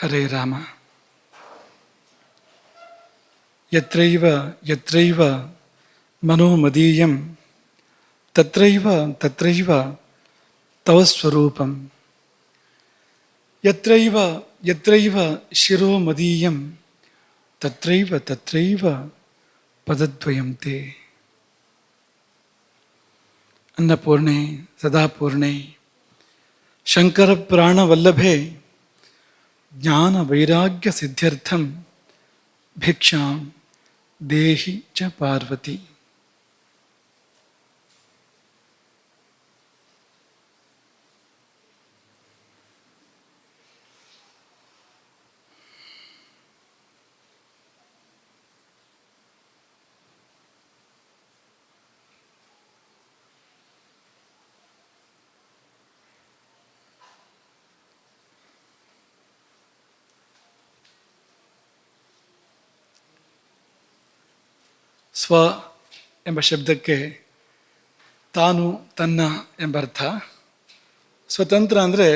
ಹರೇ ರಾಮ. ಯತ್ರೈವ ಯತ್ರೈವ ಮನೋಮದೀಯಂ ತತ್ರೈವ ತತ್ರೈವ ತವ ಸ್ವರೂಪಂ. ಯತ್ರೈವ ಯತ್ರೈವ ಶಿರೋ ಮದೀಯಂ ತತ್ರೈವ ತತ್ರೈವ ಪದದ್ವಯಂ ತೇ. ಅನ್ನಪೂರ್ಣೆ ಸದಾಪೂರ್ಣೆ ಶಂಕರ ಪ್ರಾಣವಲ್ಲಭೆ ಜ್ಞಾನ ವೈರಾಗ್ಯ ಸಿದ್ಧ್ಯರ್ಥಂ ಭಿಕ್ಷಾಂ ದೇಹಿ ಚ ಪಾರ್ವತಿ. ಸ್ವ ಎಂಬ ಶಬ್ದಕ್ಕೆ ತಾನು ತನ್ನ ಎಂಬ ಅರ್ಥ. ಸ್ವತಂತ್ರ ಅಂದರೆ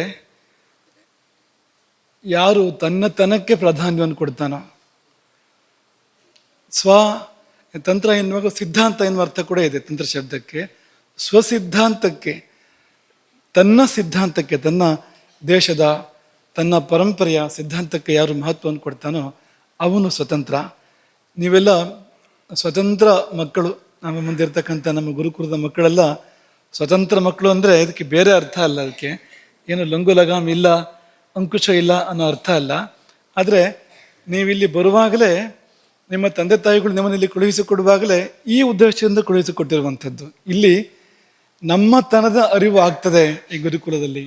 ಯಾರು ತನ್ನತನಕ್ಕೆ ಪ್ರಾಧಾನ್ಯವನ್ನು ಕೊಡ್ತಾನೋ. ತಂತ್ರ ಎನ್ನುವಾಗ ಸಿದ್ಧಾಂತ ಎನ್ನುವ ಅರ್ಥ ಕೂಡ ಇದೆ ತಂತ್ರ ಶಬ್ದಕ್ಕೆ. ಸ್ವಸಿದ್ಧಾಂತಕ್ಕೆ, ತನ್ನ ಸಿದ್ಧಾಂತಕ್ಕೆ, ತನ್ನ ದೇಶದ ತನ್ನ ಪರಂಪರೆಯ ಸಿದ್ಧಾಂತಕ್ಕೆ ಯಾರು ಮಹತ್ವವನ್ನು ಕೊಡ್ತಾನೋ ಅವನು ಸ್ವತಂತ್ರ. ನೀವೆಲ್ಲ ಸ್ವತಂತ್ರ ಮಕ್ಕಳು. ನಮ್ಮ ಮುಂದಿರ್ತಕ್ಕಂಥ ನಮ್ಮ ಗುರುಕುಲದ ಮಕ್ಕಳೆಲ್ಲ ಸ್ವತಂತ್ರ ಮಕ್ಕಳು ಅಂದರೆ ಇದಕ್ಕೆ ಬೇರೆ ಅರ್ಥ ಅಲ್ಲ. ಅದಕ್ಕೆ ಏನು ಲಂಗು ಲಗಾಮ್ ಇಲ್ಲ, ಅಂಕುಶ ಇಲ್ಲ ಅನ್ನೋ ಅರ್ಥ ಅಲ್ಲ. ಆದರೆ ನೀವಿಲ್ಲಿ ಬರುವಾಗಲೇ ನಿಮ್ಮ ತಂದೆ ತಾಯಿಗಳು ನಿಮ್ಮನ್ನಿಲ್ಲಿ ಕಳುಹಿಸಿಕೊಡುವಾಗಲೇ ಈ ಉದ್ದೇಶದಿಂದ ಕಳುಹಿಸಿಕೊಟ್ಟಿರುವಂಥದ್ದು. ಇಲ್ಲಿ ನಮ್ಮತನದ ಅರಿವು ಆಗ್ತದೆ. ಈ ಗುರುಕುಲದಲ್ಲಿ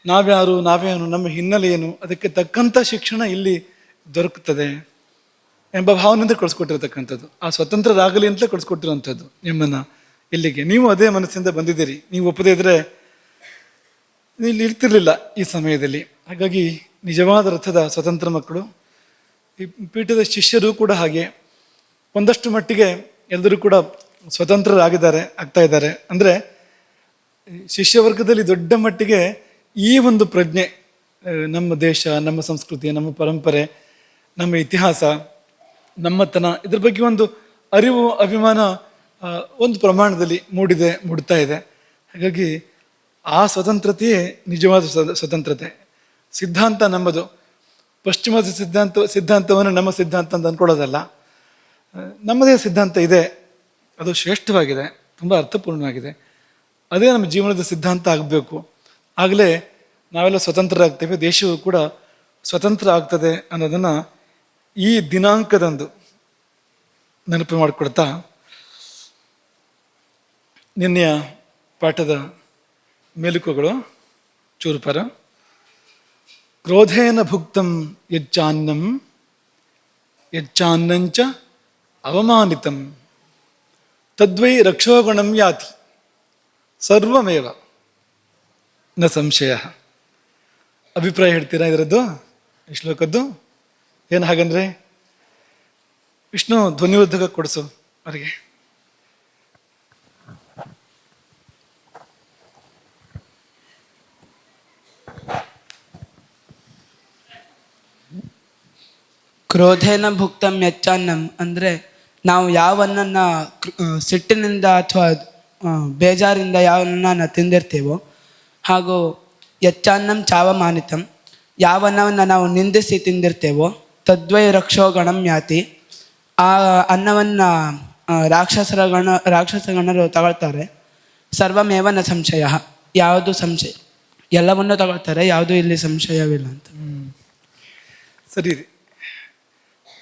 ನಾವ್ಯಾರು, ನಾವೇನು, ನಮ್ಮ ಹಿನ್ನೆಲೆ ಏನು, ಅದಕ್ಕೆ ತಕ್ಕಂಥ ಶಿಕ್ಷಣ ಇಲ್ಲಿ ದೊರಕುತ್ತದೆ ಎಂಬ ಭಾವನೆಯಿಂದ ಕಳಿಸ್ಕೊಟ್ಟಿರ್ತಕ್ಕಂಥದ್ದು. ಆ ಸ್ವತಂತ್ರರಾಗಲಿ ಅಂತಲೇ ಕಳಿಸ್ಕೊಟ್ಟಿರುವಂಥದ್ದು ನಿಮ್ಮನ್ನು ಇಲ್ಲಿಗೆ. ನೀವು ಅದೇ ಮನಸ್ಸಿಂದ ಬಂದಿದ್ದೀರಿ. ನೀವು ಒಪ್ಪದೇ ಇದ್ರೆ ಇಲ್ಲಿ ಇರ್ತಿರ್ಲಿಲ್ಲ ಈ ಸಮಯದಲ್ಲಿ. ಹಾಗಾಗಿ ನಿಜವಾದ ಅರ್ಥದ ಸ್ವತಂತ್ರ ಮಕ್ಕಳು. ಈ ಪೀಠದ ಶಿಷ್ಯರು ಕೂಡ ಹಾಗೆ ಒಂದಷ್ಟು ಮಟ್ಟಿಗೆ ಎಲ್ಲರೂ ಕೂಡ ಸ್ವತಂತ್ರರಾಗಿದ್ದಾರೆ, ಆಗ್ತಾ ಇದ್ದಾರೆ. ಅಂದರೆ ಶಿಷ್ಯವರ್ಗದಲ್ಲಿ ದೊಡ್ಡ ಮಟ್ಟಿಗೆ ಈ ಒಂದು ಪ್ರಜ್ಞೆ, ನಮ್ಮ ದೇಶ, ನಮ್ಮ ಸಂಸ್ಕೃತಿ, ನಮ್ಮ ಪರಂಪರೆ, ನಮ್ಮ ಇತಿಹಾಸ, ನಮ್ಮತನ, ಇದ್ರ ಬಗ್ಗೆ ಒಂದು ಅರಿವು, ಅಭಿಮಾನ ಒಂದು ಪ್ರಮಾಣದಲ್ಲಿ ಮೂಡ್ತಾ ಇದೆ. ಹಾಗಾಗಿ ಆ ಸ್ವತಂತ್ರತೆಯೇ ನಿಜವಾದ ಸ್ವತಂತ್ರತೆ. ಸಿದ್ಧಾಂತ ನಮ್ಮದು. ಪಶ್ಚಿಮದ ಸಿದ್ಧಾಂತವನ್ನು ನಮ್ಮ ಸಿದ್ಧಾಂತ ಅಂತ ಅಂದ್ಕೊಳ್ಳೋದಲ್ಲ. ನಮ್ಮದೇ ಸಿದ್ಧಾಂತ ಇದೆ, ಅದು ಶ್ರೇಷ್ಠವಾಗಿದೆ, ತುಂಬ ಅರ್ಥಪೂರ್ಣವಾಗಿದೆ. ಅದೇ ನಮ್ಮ ಜೀವನದ ಸಿದ್ಧಾಂತ ಆಗಬೇಕು. ಆಗಲೇ ನಾವೆಲ್ಲ ಸ್ವತಂತ್ರರಾಗ್ತೇವೆ, ದೇಶವು ಕೂಡ ಸ್ವತಂತ್ರ ಆಗ್ತದೆ ಅನ್ನೋದನ್ನು ಈ ದಿನಾಂಕದಂದು ನೆನಪು ಮಾಡಿಕೊಡ್ತಾ ನಿನ್ನೆಯ ಪಾಠದ ಮೇಲುಕುಗಳು ಚೂರುಪರ. ಕ್ರೋಧೇನ ಭುಕ್ತಂ ಯಚ್ಚಾನ್ನಂ ಯಚ್ಚಾನ್ನಂಚ ಅವಮಾನಿತಂ ತದ್ವೈ ರಕ್ಷೋಗುಣಂ ಯಾತಿ ಸರ್ವಮೇವ ನ ಸಂಶಯ. ಅಭಿಪ್ರಾಯ ಹೇಳ್ತೀರಾ ಇದರದ್ದು, ಈ ಶ್ಲೋಕದ್ದು? ಏನು ಹಾಗಂದ್ರೆ ವಿಷ್ಣು ಧ್ವನಿವರ್ಧಕ ಕೊಡಿಸು ಅವರಿಗೆ. ಕ್ರೋಧೇನ ಭುಕ್ತಂ ಯಚ್ಚಾನ್ನಂ ಅಂದರೆ ನಾವು ಯಾವನ್ನ ಸಿಟ್ಟಿನಿಂದ ಅಥವಾ ಬೇಜಾರಿಂದ ಯಾವನ್ನ ತಿಂದಿರ್ತೇವೋ, ಹಾಗೂ ಯಚ್ಚಾನ್ನಂ ಚಾವಮಾನಿತಂ ಯಾವನ್ನವನ್ನು ನಾವು ನಿಂದಿಸಿ ತಿಂದಿರ್ತೇವೋ ತದ್ವೈ ರಕ್ಷೋ ಗಣಂ ಯಾತಿ ಆ ಅನ್ನವನ್ನು ರಾಕ್ಷಸಗಣರು ತಗೊಳ್ತಾರೆ. ಸರ್ವಮೇವ ನ ಸಂಶಯ, ಯಾವುದು ಸಂಶಯ, ಎಲ್ಲವನ್ನೂ ತಗೊಳ್ತಾರೆ, ಯಾವುದು ಇಲ್ಲಿ ಸಂಶಯವಿಲ್ಲ ಅಂತ. ಸರಿ.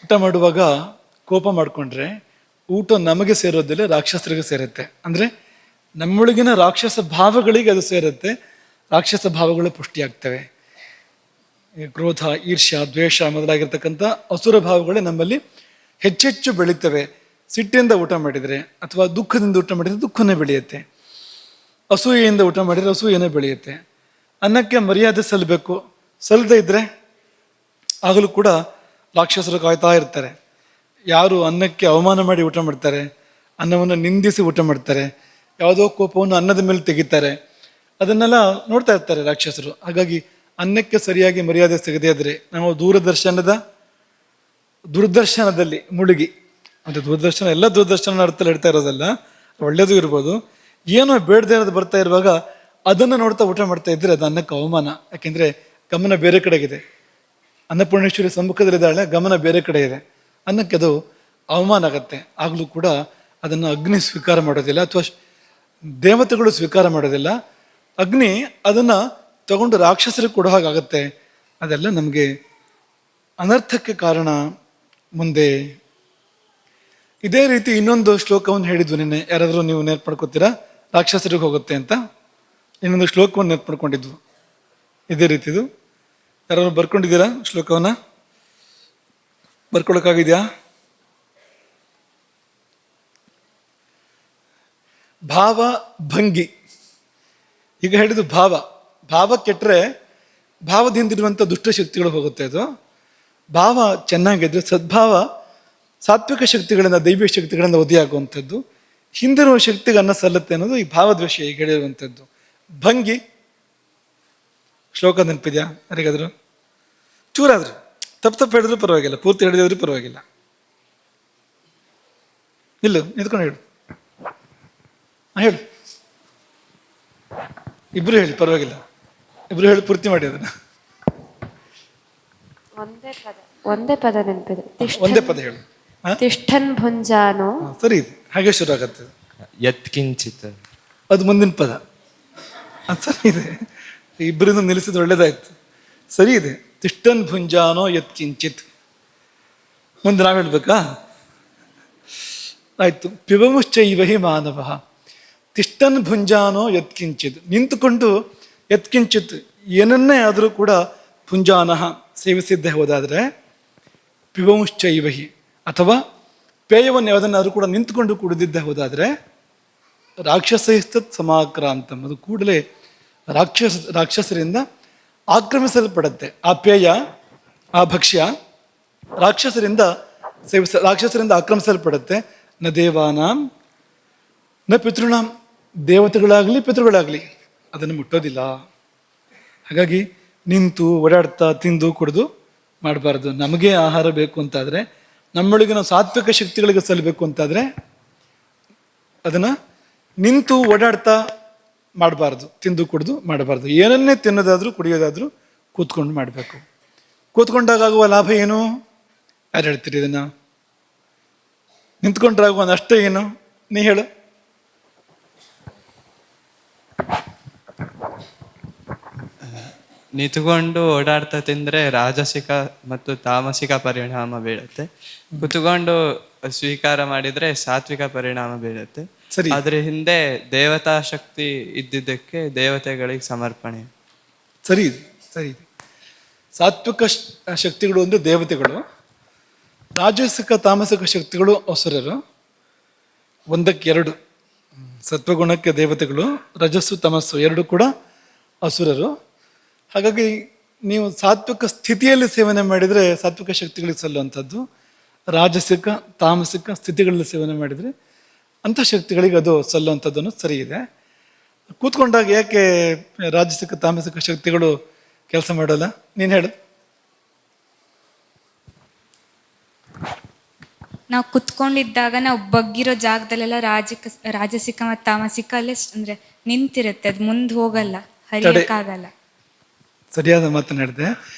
ಊಟ ಮಾಡುವಾಗ ಕೋಪ ಮಾಡಿಕೊಂಡ್ರೆ ಊಟ ನಮಗೆ ಸೇರೋದಿಲ್ಲ, ರಾಕ್ಷಸರಿಗೆ ಸೇರುತ್ತೆ. ಅಂದರೆ ನಮ್ಮೊಳಗಿನ ರಾಕ್ಷಸ ಭಾವಗಳಿಗೆ ಅದು ಸೇರುತ್ತೆ, ರಾಕ್ಷಸ ಭಾವಗಳು ಪುಷ್ಟಿಯಾಗ್ತವೆ. ಕ್ರೋಧ, ಈರ್ಷ್ಯ, ದ್ವೇಷ ಮೊದಲಾಗಿರ್ತಕ್ಕಂಥ ಅಸುರ ಭಾವಗಳೇ ನಮ್ಮಲ್ಲಿ ಹೆಚ್ಚೆಚ್ಚು ಬೆಳೀತವೆ. ಸಿಟ್ಟಿಂದ ಊಟ ಮಾಡಿದರೆ ಅಥವಾ ದುಃಖದಿಂದ ಊಟ ಮಾಡಿದರೆ ದುಃಖನೇ ಬೆಳೆಯುತ್ತೆ. ಅಸೂಯೆಯಿಂದ ಊಟ ಮಾಡಿದರೆ ಅಸೂಯೆನೇ ಬೆಳೆಯುತ್ತೆ. ಅನ್ನಕ್ಕೆ ಮರ್ಯಾದೆ ಸಲ್ಲಬೇಕು, ಸಲ್ಲದೇ ಇದ್ದರೆ ಆಗಲೂ ಕೂಡ ರಾಕ್ಷಸರು ಕಾಯ್ತಾ ಇರ್ತಾರೆ. ಯಾರು ಅನ್ನಕ್ಕೆ ಅವಮಾನ ಮಾಡಿ ಊಟ ಮಾಡ್ತಾರೆ, ಅನ್ನವನ್ನು ನಿಂದಿಸಿ ಊಟ ಮಾಡ್ತಾರೆ, ಯಾವುದೋ ಕೋಪವನ್ನು ಅನ್ನದ ಮೇಲೆ ತೆಗಿತಾರೆ, ಅದನ್ನೆಲ್ಲ ನೋಡ್ತಾ ಇರ್ತಾರೆ ರಾಕ್ಷಸರು. ಹಾಗಾಗಿ ಅನ್ನಕ್ಕೆ ಸರಿಯಾಗಿ ಮರ್ಯಾದೆ ಸಿಗದೇ ಇದ್ರೆ ನಾವು ದೂರದರ್ಶನದಲ್ಲಿ ಮುಳುಗಿ, ಅಂದರೆ ದೂರದರ್ಶನ ಎಲ್ಲ ದೂರದರ್ಶನ ಅರ್ಥದಲ್ಲಿ ಇಡ್ತಾ ಇರೋದಲ್ಲ, ಒಳ್ಳೇದು ಇರ್ಬೋದು, ಏನೋ ಬೇಡದೇ ಇರೋದು ಬರ್ತಾ ಇರುವಾಗ ಅದನ್ನು ನೋಡ್ತಾ ಊಟ ಮಾಡ್ತಾ ಇದ್ರೆ ಅದು ಅನ್ನಕ್ಕೆ ಅವಮಾನ. ಯಾಕೆಂದರೆ ಗಮನ ಬೇರೆ ಕಡೆಗಿದೆ. ಅನ್ನಪೂರ್ಣೇಶ್ವರಿ ಸಮ್ಮುಖದಲ್ಲಿದ್ದಾಳೆ, ಗಮನ ಬೇರೆ ಕಡೆ ಇದೆ, ಅನ್ನಕ್ಕೆ ಅದು ಅವಮಾನ ಆಗತ್ತೆ. ಆಗಲೂ ಕೂಡ ಅದನ್ನು ಅಗ್ನಿ ಸ್ವೀಕಾರ ಮಾಡೋದಿಲ್ಲ, ಅಥವಾ ದೇವತೆಗಳು ಸ್ವೀಕಾರ ಮಾಡೋದಿಲ್ಲ. ಅಗ್ನಿ ಅದನ್ನು ತಗೊಂಡು ರಾಕ್ಷಸರಿಗೆ ಕೊಡೋ ಹಾಗಾಗತ್ತೆ. ಅದೆಲ್ಲ ನಮಗೆ ಅನರ್ಥಕ್ಕೆ ಕಾರಣ. ಮುಂದೆ ಇದೇ ರೀತಿ ಇನ್ನೊಂದು ಶ್ಲೋಕವನ್ನು ಹೇಳಿದ್ವು ನಿನ್ನೆ, ಯಾರಾದರೂ ನೀವು ನೆನಪು ಮಾಡ್ಕೊತೀರಾ? ರಾಕ್ಷಸರಿಗೆ ಹೋಗುತ್ತೆ ಅಂತ ಇನ್ನೊಂದು ಶ್ಲೋಕವನ್ನು ನೆನಪು ಮಾಡ್ಕೊಂಡಿದ್ವು ಇದೇ ರೀತಿದು. ಯಾರಾದ್ರು ಬರ್ಕೊಂಡಿದ್ದೀರಾ ಶ್ಲೋಕವನ್ನು? ಬರ್ಕೊಳಕ್ಕಾಗಿದೆಯಾ? ಭಾವ ಭಂಗಿ. ಈಗ ಹೇಳಿದ್ದು ಭಾವ ಕೆಟ್ಟರೆ ಭಾವದಿಂದಿರುವಂಥ ದುಷ್ಟಶಕ್ತಿಗಳು ಹೋಗುತ್ತೆ. ಅದು ಭಾವ ಚೆನ್ನಾಗಿದ್ರೆ ಸದ್ಭಾವ ಸಾತ್ವಿಕ ಶಕ್ತಿಗಳಿಂದ, ದೈವಿಕ ಶಕ್ತಿಗಳಿಂದ ಉದಯಾಗುವಂಥದ್ದು. ಹಿಂದಿರುವ ಶಕ್ತಿಗೆ ಅನ್ನ ಸಲ್ಲತ್ತೆ ಅನ್ನೋದು ಈ ಭಾವದ್ವೇಷ ಈಗ ಹೇಳಿರುವಂಥದ್ದು. ಭಂಗಿ ಶ್ಲೋಕ ನೆನಪಿದ್ಯಾ ಯಾರಿಗಾದ್ರು? ಚೂರಾದ್ರು ತಪ್ಪು ಹೇಳಿದ್ರು ಪರವಾಗಿಲ್ಲ, ಪೂರ್ತಿ ಹೇಳಿದ್ರು ಪರವಾಗಿಲ್ಲ. ಇಲ್ಲ ನಿಂತ್ಕೊಂಡು ಹೇಳು. ಹೇಳು, ಇಬ್ರು ಹೇಳಿ ಪರವಾಗಿಲ್ಲ, ಇಬ್ರು ಹೇಳಿ ಪೂರ್ತಿ ಮಾಡಿ ಅದನ್ನ. ಒಂದೇ ಪದ ನೆನಪಿದೆ. ಒಂದೇ ಪದ ಹೇಳು. ತಿಷ್ಠನ್ ಭುಂಜಾನೋ. ಸರಿ ಇದೆ, ಹಾಗೆ ಶುರು ಆಗತ್ತೆ. ಯತ್ಕಿಂಚಿತ್ ಅದು ಮುಂದಿನ ಪದ. ಅದು ಸರಿ ಇದೆ, ಇಬ್ಬರಿಂದ ನಿಲ್ಲಿಸಿದ ಒಳ್ಳೇದಾಯ್ತು. ಸರಿ ಇದೆ. ತಿಷ್ಠನ್ ಭುಂಜಾನೋ ಯತ್ಕಿಂಚಿತ್. ಮುಂದೆ ನಾವು ಹೇಳ್ಬೇಕಾ? ಆಯ್ತು. ಪಿಬಮುಶ್ಚೈವ ಹಿ ಮಾನವ ತಿಷ್ಠನ್ ಭುಂಜಾನೋ ಯತ್ಕಿಂಚಿತ್. ನಿಂತುಕೊಂಡು ಯತ್ಕಿಂಚಿತ್ ಏನನ್ನೇ ಆದರೂ ಕೂಡ ಭುಂಜಾನಃ ಸೇವಿಸಿದ್ದೇ ಹೋದಾದರೆ, ಪಿಬಮುಶ್ಚೈವಹಿ ಅಥವಾ ಪೇಯವನ್ನು ಯಾವುದನ್ನಾದರೂ ಕೂಡ ನಿಂತುಕೊಂಡು ಕುಡಿದಿದ್ದೇ ಹೋದಾದರೆ, ರಾಕ್ಷಸೈಸ್ತತ್ ಸಮಾಕ್ರಾಂತಂ, ಅದು ಕೂಡಲೇ ರಾಕ್ಷಸರಿಂದ ಆಕ್ರಮಿಸಲ್ಪಡುತ್ತೆ. ಆ ಪೇಯ, ಆ ಭಕ್ಷ್ಯ ರಾಕ್ಷಸರಿಂದ ಆಕ್ರಮಿಸಲ್ಪಡುತ್ತೆ. ನ ದೇವಾನಾಂ ನ ಪಿತೃಣಾಂ, ದೇವತೆಗಳಾಗಲಿ ಪಿತೃಗಳಾಗಲಿ ಅದನ್ನು ಮುಟ್ಟೋದಿಲ್ಲ. ಹಾಗಾಗಿ ನಿಂತು ಓಡಾಡ್ತಾ ತಿಂದು ಕುಡಿದು ಮಾಡಬಾರ್ದು. ನಮಗೆ ಆಹಾರ ಬೇಕು ಅಂತಾದರೆ, ನಮ್ಮೊಳಗಿನ ಸಾತ್ವಿಕ ಶಕ್ತಿಗಳಿಗೆ ಸಲ್ಲಬೇಕು ಅಂತಾದರೆ ಅದನ್ನು ನಿಂತು ಓಡಾಡ್ತಾ ಮಾಡಬಾರ್ದು, ತಿಂದು ಕುಡಿದು ಮಾಡಬಾರ್ದು. ಏನನ್ನೇ ತಿನ್ನೋದಾದರೂ ಕುಡಿಯೋದಾದರೂ ಕೂತ್ಕೊಂಡು ಮಾಡಬೇಕು. ಕೂತ್ಕೊಂಡಾಗುವ ಲಾಭ ಏನು? ಯಾರು ಹೇಳ್ತೀರಿ ಇದನ್ನು? ನಿಂತ್ಕೊಂಡ್ರಾಗುವ ನಷ್ಟ ಏನು? ನೀ ಹೇಳು. ನಿಂತುಕೊಂಡು ಓಡಾಡ್ತಾ ತಿಂದ್ರೆ ರಾಜಸಿಕ ಮತ್ತು ತಾಮಸಿಕ ಪರಿಣಾಮ ಬೀಳುತ್ತೆ. ಕುತ್ಕೊಂಡು ಸ್ವೀಕಾರ ಮಾಡಿದ್ರೆ ಸಾತ್ವಿಕ ಪರಿಣಾಮ ಬೀಳುತ್ತೆ. ಸರಿ. ಆದ್ರೆ ಹಿಂದೆ ದೇವತಾ ಶಕ್ತಿ ಇದ್ದಿದ್ದಕ್ಕೆ ದೇವತೆಗಳಿಗೆ ಸಮರ್ಪಣೆ. ಸರಿ ಇದೆ, ಸರಿ ಇದೆ. ಸಾತ್ವಿಕ ಶಕ್ತಿಗಳು ಅಂದರೆ ದೇವತೆಗಳು, ರಾಜಸಿಕ ತಾಮಸಿಕ ಶಕ್ತಿಗಳು ಅಸುರರು. ಒಂದಕ್ಕೆ ಎರಡು, ಸತ್ವಗುಣಕ್ಕೆ ದೇವತೆಗಳು, ರಜಸ್ಸು ತಮಸ್ಸು ಎರಡು ಕೂಡ ಅಸುರರು. ಹಾಗಾಗಿ ನೀವು ಸಾತ್ವಿಕ ಸ್ಥಿತಿಯಲ್ಲಿ ಸೇವನೆ ಮಾಡಿದರೆ ಸಾತ್ವಿಕ ಶಕ್ತಿಗಳಿಗೆ ಸಲ್ಲುವಂಥದ್ದು, ರಾಜಸಿಕ ತಾಮಸಿಕ ಸ್ಥಿತಿಗಳಲ್ಲಿ ಸೇವನೆ ಮಾಡಿದರೆ ಅಂಥ ಶಕ್ತಿಗಳಿಗೆ ಅದು ಸಲ್ಲುವಂಥದ್ದನ್ನು ಸರಿ ಇದೆ. ಕೂತ್ಕೊಂಡಾಗ ಯಾಕೆ ರಾಜಸಿಕ ತಾಮಸಿಕ ಶಕ್ತಿಗಳು ಕೆಲಸ ಮಾಡೋಲ್ಲ? ನೀನು ಹೇಳು. ನಾವು ಕುತ್ಕೊಂಡಿದ್ದಾಗ ನಾವು ಬಗ್ಗಿರೋ ಜಾಗದಲ್ಲೆಲ್ಲ ರಾಜಸಿಕ ಮತ್ತು ತಾಮಸಿಕ ಅಲ್ಲೇ ಅಂದ್ರೆ ನಿಂತಿರುತ್ತೆ, ಅದು ಮುಂದೆ ಹೋಗಲ್ಲ, ಹರಿಯಕ್ಕಾಗಲ್ಲ. ಸರಿಯಾದ ಮಾತನಾಡಿದೆ.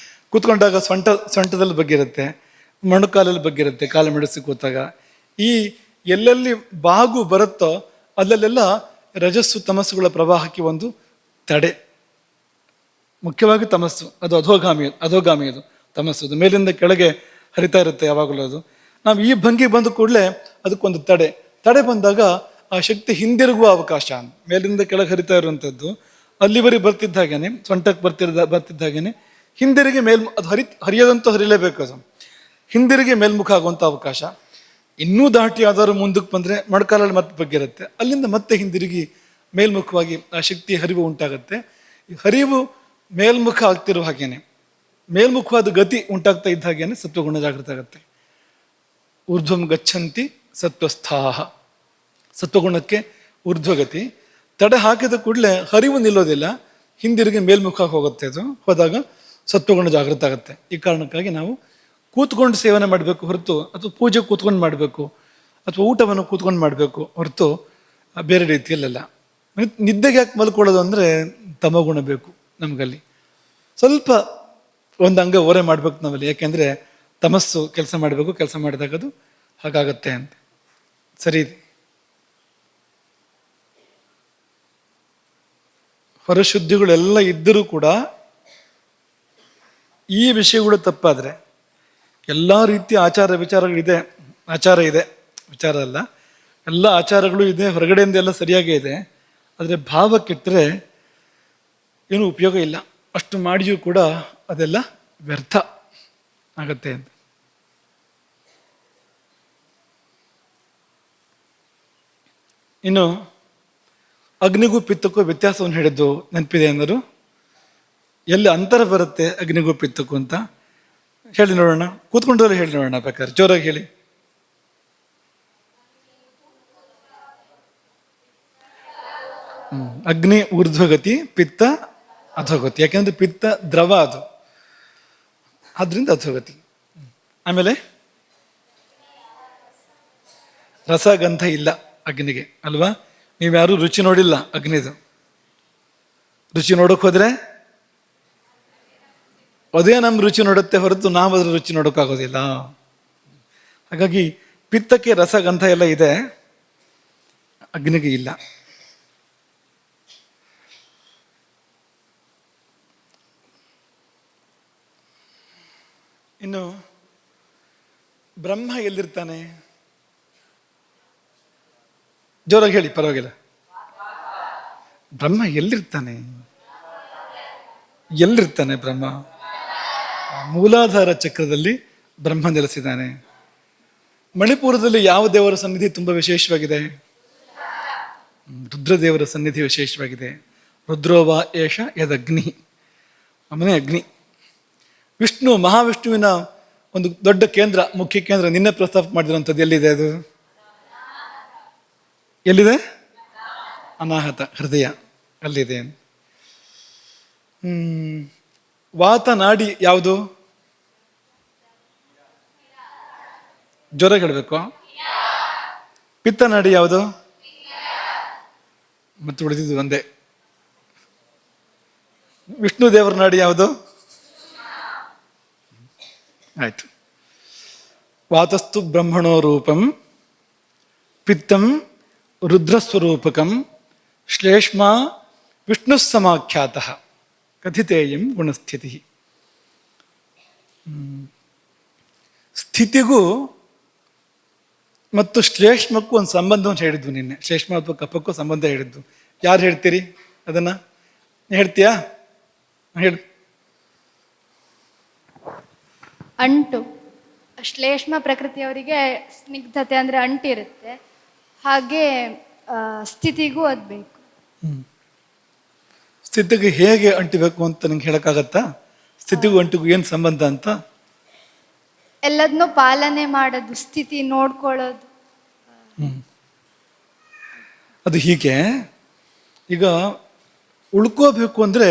ಕೂತ್ಕೊಂಡಾಗ ಸೊಂಟದಲ್ಲಿ ಬಗ್ಗಿರುತ್ತೆ, ಮೊಣಕಾಲಲ್ಲಿ ಬಗ್ಗಿರುತ್ತೆ, ಕಾಲು ಮೆಡಿಸಿ ಕೂತಾಗ. ಈ ಎಲ್ಲೆಲ್ಲಿ ಬಾಗು ಬರುತ್ತೋ ಅಲ್ಲೆಲ್ಲ ರಜಸ್ಸು ತಮಸ್ಸುಗಳ ಪ್ರವಾಹಕ್ಕೆ ಒಂದು ತಡೆ. ಮುಖ್ಯವಾಗಿ ತಮಸ್ಸು, ಅದು ಅಧೋಗಾಮಿ ಅದು ತಮಸ್ಸು ಮೇಲಿಂದ ಕೆಳಗೆ ಹರಿತಾ ಇರುತ್ತೆ ಯಾವಾಗಲೂ. ಅದು ನಾವು ಈ ಭಂಗಿ ಬಂದ ಕೂಡಲೇ ಅದಕ್ಕೊಂದು ತಡೆ ಬಂದಾಗ ಆ ಶಕ್ತಿ ಹಿಂದಿರುಗುವ ಅವಕಾಶ. ಮೇಲಿಂದ ಕೆಳಗೆ ಹರಿತಾ ಇರುವಂಥದ್ದು ಅಲ್ಲಿವರೆಗೆ ಬರ್ತಿದ್ದ ಹಾಗೇನೆ, ಸೊಂಟಕ್ಕೆ ಬರ್ತಿದ್ದ ಹಾಗೇನೆ ಹಿಂದಿರುಗಿ ಅದು ಹರಿಯೋದಂತೂ ಹರಿಲೇಬೇಕು. ಅದು ಹಿಂದಿರುಗಿ ಮೇಲ್ಮುಖ ಆಗುವಂಥ ಅವಕಾಶ. ಇನ್ನೂ ದಾಟಿ ಯಾವ್ದಾದ್ರು ಮುಂದಕ್ಕೆ ಬಂದರೆ ಮೊಣಕಾಲಲ್ಲಿ ಮತ್ತೆ ಬಗ್ಗಿರುತ್ತೆ, ಅಲ್ಲಿಂದ ಮತ್ತೆ ಹಿಂದಿರುಗಿ ಮೇಲ್ಮುಖವಾಗಿ ಆ ಶಕ್ತಿ ಹರಿವು ಉಂಟಾಗುತ್ತೆ. ಈ ಹರಿವು ಮೇಲ್ಮುಖ ಆಗ್ತಿರೋ ಹಾಗೇನೆ, ಮೇಲ್ಮುಖವಾದ ಗತಿ ಉಂಟಾಗ್ತಾ ಇದ್ದ ಹಾಗೇನೆ ಸತ್ವಗುಣ ಜಾಗೃತ ಆಗುತ್ತೆ. ಊರ್ಧ್ವಂ ಗಚ್ಚಂತಿ ಸತ್ವಸ್ಥಾಹ, ಸತ್ವಗುಣಕ್ಕೆ ಊರ್ಧ್ವಗತಿ. ತಡೆ ಹಾಕಿದ ಕೂಡಲೇ ಹರಿವು ನಿಲ್ಲೋದಿಲ್ಲ, ಹಿಂದಿರುಗಿ ಮೇಲ್ಮುಖ ಹೋಗುತ್ತೆ. ಅದು ಹೋದಾಗ ಸತ್ವಗುಣ ಜಾಗೃತ ಆಗುತ್ತೆ. ಈ ಕಾರಣಕ್ಕಾಗಿ ನಾವು ಕೂತ್ಕೊಂಡು ಸೇವನೆ ಮಾಡಬೇಕು ಹೊರತು, ಅಥವಾ ಪೂಜೆ ಕೂತ್ಕೊಂಡು ಮಾಡಬೇಕು, ಅಥವಾ ಊಟವನ್ನು ಕೂತ್ಕೊಂಡು ಮಾಡಬೇಕು ಹೊರತು ಬೇರೆ ರೀತಿಯಲ್ಲೆಲ್ಲ. ನಿದ್ದೆಗೆ ಯಾಕೆ ಮಲ್ಕೊಳ್ಳೋದು ಅಂದರೆ ತಮಗುಣ ಬೇಕು ನಮಗಲ್ಲಿ. ಸ್ವಲ್ಪ ಒಂದು ಅಂಗ ಓರೆ ಮಾಡ್ಬೇಕು ನಾವಲ್ಲಿ, ಯಾಕೆಂದರೆ ತಮಸ್ಸು ಕೆಲಸ ಮಾಡಬೇಕು, ಕೆಲಸ ಮಾಡಿದಾಗ ಅದು ಹಾಗಾಗತ್ತೆ ಅಂತ. ಸರಿ, ಹೊರಶುದ್ಧಿಗಳೆಲ್ಲ ಇದ್ದರೂ ಕೂಡ ಈ ವಿಷಯಗಳು ತಪ್ಪಾದರೆ ಎಲ್ಲ ರೀತಿಯ ಆಚಾರ ವಿಚಾರಗಳಿದೆ. ಆಚಾರ ಇದೆ, ವಿಚಾರ ಅಲ್ಲ, ಎಲ್ಲ ಆಚಾರಗಳು ಇದೆ, ಹೊರಗಡೆಯಿಂದ ಎಲ್ಲ ಸರಿಯಾಗೇ ಇದೆ. ಆದರೆ ಭಾವ ಕೆಟ್ಟರೆ ಏನೂ ಉಪಯೋಗ ಇಲ್ಲ. ಅಷ್ಟು ಮಾಡಿಯೂ ಕೂಡ ಅದೆಲ್ಲ ವ್ಯರ್ಥ ಆಗತ್ತೆ ಅಂತ. ಇನ್ನು ಅಗ್ನಿಗೂ ಪಿತ್ತಕ್ಕೂ ವ್ಯತ್ಯಾಸವನ್ನು ಹೇಳಿದ್ದು ನೆನಪಿದೆ ಅಂದರು. ಎಲ್ಲಿ ಅಂತರ ಬರುತ್ತೆ ಅಗ್ನಿಗೂ ಪಿತ್ತಕ್ಕೂ ಅಂತ ಹೇಳಿ ನೋಡೋಣ. ಕೂತ್ಕೊಂಡ್ರೆ ಹೇಳಿ ನೋಡೋಣ, ಬೇಕಾದ್ರೆ ಜೋರಾಗಿ ಹೇಳಿ. ಅಗ್ನಿ ಊರ್ಧ್ವಗತಿ, ಪಿತ್ತ ಅಧೋಗತಿ. ಯಾಕೆಂದ್ರೆ ಪಿತ್ತ ದ್ರವ, ಅದು ಆದ್ರಿಂದ ಅಧೋಗತಿ. ಆಮೇಲೆ ರಸಗಂಧ ಇಲ್ಲ ಅಗ್ನಿಗೆ ಅಲ್ವಾ? ನೀವ್ಯಾರು ರುಚಿ ನೋಡಿಲ್ಲ ಅಗ್ನಿದು. ರುಚಿ ನೋಡಕ್ ಹೋದ್ರೆ ಅದೇ ನಮ್ಮ ರುಚಿ ನೋಡುತ್ತೆ ಹೊರತು ನಾವು ಅದ್ರ ರುಚಿ ನೋಡೋಕ್ಕಾಗೋದಿಲ್ಲ. ಹಾಗಾಗಿ ಪಿತ್ತಕ್ಕೆ ರಸಗಂಧ ಎಲ್ಲ ಇದೆ, ಅಗ್ನಿಗೆ ಇಲ್ಲ. ಇನ್ನು ಬ್ರಹ್ಮ ಎಲ್ಲಿರ್ತಾನೆ? ಜೋರಾಗಿ ಹೇಳಿ, ಪರವಾಗಿಲ್ಲ. ಬ್ರಹ್ಮ ಎಲ್ಲಿರ್ತಾನೆ? ಎಲ್ಲಿರ್ತಾನೆ ಬ್ರಹ್ಮ? ಮೂಲಾಧಾರ ಚಕ್ರದಲ್ಲಿ ಬ್ರಹ್ಮ ನೆಲೆಸಿದ್ದಾನೆ. ಮಣಿಪುರದಲ್ಲಿ ಯಾವ ದೇವರ ಸನ್ನಿಧಿ ತುಂಬ ವಿಶೇಷವಾಗಿದೆ? ರುದ್ರದೇವರ ಸನ್ನಿಧಿ ವಿಶೇಷವಾಗಿದೆ. ರುದ್ರೋವ ಏಷ ಯದಗ್ನಿ, ಅವನೇ ಅಗ್ನಿ. ವಿಷ್ಣು, ಮಹಾವಿಷ್ಣುವಿನ ಒಂದು ದೊಡ್ಡ ಕೇಂದ್ರ, ಮುಖ್ಯ ಕೇಂದ್ರ ನಿನ್ನೆ ಪ್ರಸ್ತಾಪ ಮಾಡಿರುವಂಥದ್ದು ಎಲ್ಲಿದೆ? ಅದು ಎಲ್ಲಿದೆ? ಅನಾಹತ ಹೃದಯ, ಅಲ್ಲಿದೆ. ವಾತ ನಾಡಿ ಯಾವುದು? ಜ್ವರ ಹೇಳಬೇಕು. ಪಿತ್ತ ನಾಡಿ ಯಾವುದು? ಮತ್ತೆ ಉಳಿದಿದ್ದು ಒಂದೇ. ವಿಷ್ಣು ದೇವರ ನಾಡಿ ಯಾವುದು? ಆಯ್ತು. ವಾತಸ್ತು ಬ್ರಹ್ಮಣೋ ರೂಪಂ, ಪಿತ್ತಂ ರುದ್ರಸ್ವರೂಪಕಂ, ಶ್ಲೇಷ್ಮ ವಿಷ್ಣು ಸಮಾಖ್ಯಾತಃ, ಕಥಿತೇಯಂ ಗುಣಸ್ಥಿತಿ. ಸ್ಥಿತಿಗೂ ಮತ್ತು ಶ್ಲೇಷ್ಮಕ್ಕೂ ಒಂದು ಸಂಬಂಧವನ್ನು ಹೇಳಿದ್ವು ನಿನ್ನೆ. ಶ್ಲೇಷ್ಮ ಅಥವಾ ಕಫಕ್ಕೂ ಸಂಬಂಧ ಹೇಳಿದ್ದು. ಯಾರು ಹೇಳ್ತೀರಿ ಅದನ್ನ? ಹೇಳ್ತೀಯಾ? ಹೇಳಿ. ಅಂಟು. ಶ್ಲೇಷ್ಮ ಪ್ರಕೃತಿಯವರಿಗೆ ಸ್ನಿಗ್ಧತೆ ಅಂದರೆ ಅಂಟಿರುತ್ತೆ, ಹಾಗೆ ಸ್ಥಿತಿಗೂ ಅದು ಬೇಕು. ಸ್ಥಿತಿಗೆ ಹೇಗೆ ಅಂಟಿಬೇಕು ಅಂತ ನಿಂಗೆ ಹೇಳಕ್ಕಾಗತ್ತಾ? ಸ್ಥಿತಿಗೂ ಅಂಟಿಗೂ ಏನು ಸಂಬಂಧ ಅಂತ? ಎಲ್ಲದನ್ನೂ ಪಾಲನೆ ಮಾಡೋದು, ಸ್ಥಿತಿ ನೋಡ್ಕೊಳ್ಳೋದು. ಅದು ಹೀಗೆ. ಈಗ ಉಳ್ಕೋಬೇಕು ಅಂದರೆ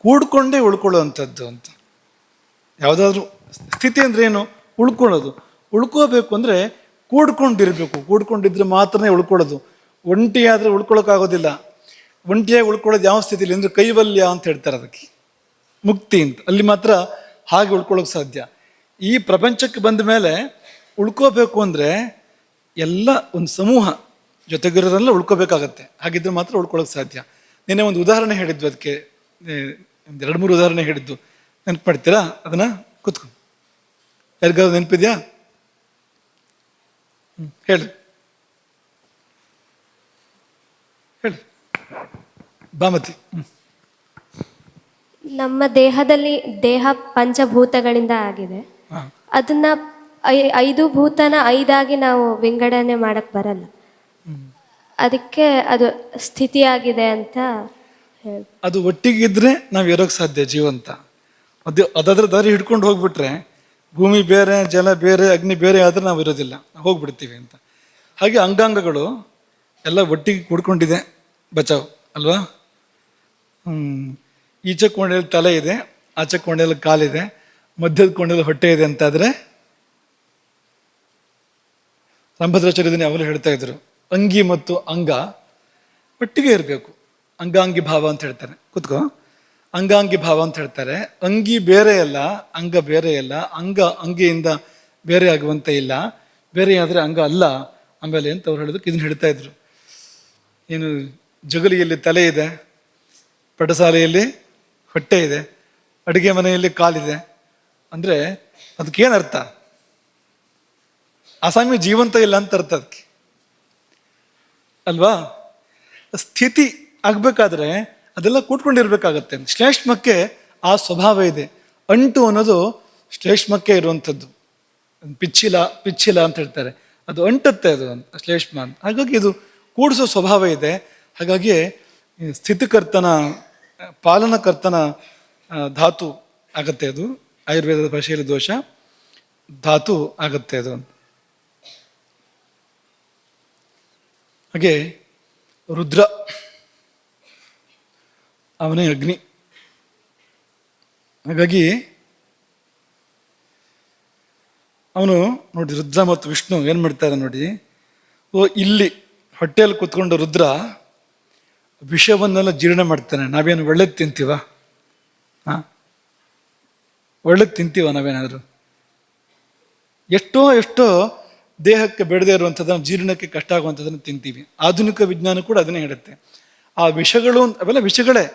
ಕೂಡ್ಕೊಂಡೇ ಉಳ್ಕೊಳ್ಳೋ ಅಂಥದ್ದು ಅಂತ. ಯಾವುದಾದ್ರೂ ಸ್ಥಿತಿ ಅಂದ್ರೆ ಏನು? ಉಳ್ಕೊಳ್ಳೋದು. ಉಳ್ಕೋಬೇಕು ಅಂದರೆ ಕೂಡ್ಕೊಂಡಿರ್ಬೇಕು, ಕೂಡ್ಕೊಂಡಿದ್ರೆ ಮಾತ್ರನೇ ಉಳ್ಕೊಳ್ಳೋದು. ಒಂಟಿಯಾದರೆ ಉಳ್ಕೊಳ್ಳೋಕ್ಕಾಗೋದಿಲ್ಲ. ಒಂಟಿಯಾಗಿ ಉಳ್ಕೊಳ್ಳೋದು ಯಾವ ಸ್ಥಿತಿಲಿ ಅಂದರೆ ಕೈವಲ್ಯ ಅಂತ ಹೇಳ್ತಾರೆ ಅದಕ್ಕೆ, ಮುಕ್ತಿ ಅಂತ. ಅಲ್ಲಿ ಮಾತ್ರ ಹಾಗೆ ಉಳ್ಕೊಳ್ಳೋಕೆ ಸಾಧ್ಯ. ಈ ಪ್ರಪಂಚಕ್ಕೆ ಬಂದ ಮೇಲೆ ಉಳ್ಕೋಬೇಕು ಅಂದರೆ ಎಲ್ಲ ಒಂದು ಸಮೂಹ ಜೊತೆಗಿರೋದೆಲ್ಲ ಉಳ್ಕೋಬೇಕಾಗತ್ತೆ. ಹಾಗಿದ್ರೆ ಮಾತ್ರ ಉಳ್ಕೊಳ್ಳೋಕೆ ಸಾಧ್ಯ. ನಿನ್ನೆ ಒಂದು ಉದಾಹರಣೆ ಹೇಳಿದ್ವು, ಅದಕ್ಕೆ ಒಂದು 2-3 ಉದಾಹರಣೆ ಹೇಳಿದ್ದು. ನೆನಪು ಮಾಡ್ತೀರಾ ಅದನ್ನ? ಕೂತ್ಕೊಂಡು ಯಾರಿಗಾದ್ರು ನೆನಪಿದ್ಯಾ? ಹೇಳಿ ಹೇಳಿ ಬಾಮತಿ. ನಮ್ಮ ದೇಹದಲ್ಲಿ ದೇಹ ಪಂಚಭೂತಗಳಿಂದ ಆಗಿದೆ. ಅದನ್ನ 5 ಭೂತನ 5 ನಾವು ವಿಂಗಡಣೆ ಮಾಡಕ್ ಬರಲ್ಲ. ಅದಕ್ಕೆ ಅದು ಸ್ಥಿತಿಯಾಗಿದೆ ಅಂತ ಹೇಳಿ. ಅದು ಒಟ್ಟಿಗಿದ್ರೆ ನಾವು ಇರೋಕ್ಕೆ ಸಾಧ್ಯ ಜೀವಂತ. ಅದಾದ್ರ ದಾರಿ ಹಿಡ್ಕೊಂಡು ಹೋಗ್ಬಿಟ್ರೆ, ಭೂಮಿ ಬೇರೆ, ಜಲ ಬೇರೆ, ಅಗ್ನಿ ಬೇರೆ ಆದ್ರೆ ನಾವು ಇರೋದಿಲ್ಲ, ಹೋಗ್ಬಿಡ್ತೀವಿ ಅಂತ. ಹಾಗೆ ಅಂಗಾಂಗಗಳು ಎಲ್ಲ ಒಟ್ಟಿಗೆ ಕೂಡ್ಕೊಂಡಿದೆ, ಬಚಾವ್ ಅಲ್ವಾ? ಈಚೆ ಕೋಣೆಯಲ್ಲಿ ತಲೆ ಇದೆ, ಆಚೆ ಕೋಣೆಯಲ್ಲಿ ಕಾಲಿದೆ, ಮಧ್ಯದ ಕೋಣೆಯಲ್ಲಿ ಹೊಟ್ಟೆ ಇದೆ ಅಂತಾದ್ರೆ ರಂಭದ್ರಾಚಾರ್ಯದನ್ನ ಯಾವಾಗಲೂ ಹೇಳ್ತಾ ಇದ್ರು, ಅಂಗಿ ಮತ್ತು ಅಂಗ ಒಟ್ಟಿಗೆ ಇರಬೇಕು. ಅಂಗಾಂಗಿ ಭಾವ ಅಂತ ಹೇಳ್ತಾರೆ. ಕೂತ್ಕೋ. ಅಂಗಾಂಗಿ ಭಾವ ಅಂತ ಹೇಳ್ತಾರೆ. ಅಂಗಿ ಬೇರೆ ಅಲ್ಲ, ಅಂಗ ಬೇರೆ ಅಲ್ಲ, ಅಂಗ ಅಂಗಿಯಿಂದ ಬೇರೆ ಆಗುವಂತೆ ಇಲ್ಲ, ಬೇರೆ ಆದರೆ ಅಂಗ ಅಲ್ಲ ಆಮೇಲೆ ಅಂತ ಅವ್ರು ಹೇಳಿದಕ್ಕೆ ಇದನ್ನ ಹೇಳ್ತಾ ಇದ್ರು. ಏನು ಜಗಲಿಯಲ್ಲಿ ತಲೆ ಇದೆ, ಪಟಸಾಲೆಯಲ್ಲಿ ಹೊಟ್ಟೆ ಇದೆ, ಅಡುಗೆ ಮನೆಯಲ್ಲಿ ಕಾಲಿದೆ ಅಂದರೆ ಅದಕ್ಕೇನರ್ಥ? ಆಸಾಮಿ ಜೀವಂತ ಇಲ್ಲ ಅಂತ ಅರ್ಥ ಅದಕ್ಕೆ ಅಲ್ವಾ? ಸ್ಥಿತಿ ಆಗ್ಬೇಕಾದ್ರೆ ಅದೆಲ್ಲ ಕೂತ್ಕೊಂಡಿರ್ಬೇಕಾಗತ್ತೆ. ಶ್ಲೇಷ್ಮಕ್ಕೆ ಆ ಸ್ವಭಾವ ಇದೆ. ಅಂಟು ಅನ್ನೋದು ಶ್ಲೇಷ್ಮಕ್ಕೆ ಇರುವಂಥದ್ದು. ಪಿಚ್ಚಿಲ ಅಂತ ಹೇಳ್ತಾರೆ, ಅದು ಅಂಟುತ್ತೆ ಅದು ಶ್ಲೇಷ್ಮ ಅಂತ. ಹಾಗಾಗಿ ಇದು ಕೂಡಿಸೋ ಸ್ವಭಾವ ಇದೆ. ಹಾಗಾಗಿ ಸ್ಥಿತಿಕರ್ತನ ಪಾಲನಕರ್ತನ ಧಾತು ಆಗತ್ತೆ ಅದು. ಆಯುರ್ವೇದದ ಭಾಷೆಯಲ್ಲಿ ದೋಷ ಧಾತು ಆಗತ್ತೆ ಅದು. ಹಾಗೆ ರುದ್ರ ಅವನೇ ಅಗ್ನಿ. ಹಾಗಾಗಿ ಅವನು ನೋಡಿ, ರುದ್ರ ಮತ್ತು ವಿಷ್ಣು ಏನು ಮಾಡ್ತಾರೆ ನೋಡಿ. ಇಲ್ಲಿ ಹೊಟ್ಟೆಯಲ್ಲಿ ಕೂತ್ಕೊಂಡು ರುದ್ರ ವಿಷವನ್ನೆಲ್ಲ ಜೀರ್ಣ ಮಾಡ್ತಾನೆ. ನಾವೇನು ಒಳ್ಳೇದು ತಿಂತೀವ? ಒಳ್ಳೇದು ತಿಂತೀವ ನಾವೇನಾದರೂ? ಎಷ್ಟೋ ದೇಹಕ್ಕೆ ಬೇಡದೇ ಇರುವಂಥದ್ದನ್ನು, ಜೀರ್ಣಕ್ಕೆ ಕಷ್ಟ ಆಗುವಂಥದ್ದನ್ನು ತಿಂತೀವಿ. ಆಧುನಿಕ ವಿಜ್ಞಾನ ಕೂಡ ಅದನ್ನೇ ಹೇಳುತ್ತೆ. ಆ ವಿಷಗಳು ಅವೆಲ್ಲ ವಿಷಗಳೇ,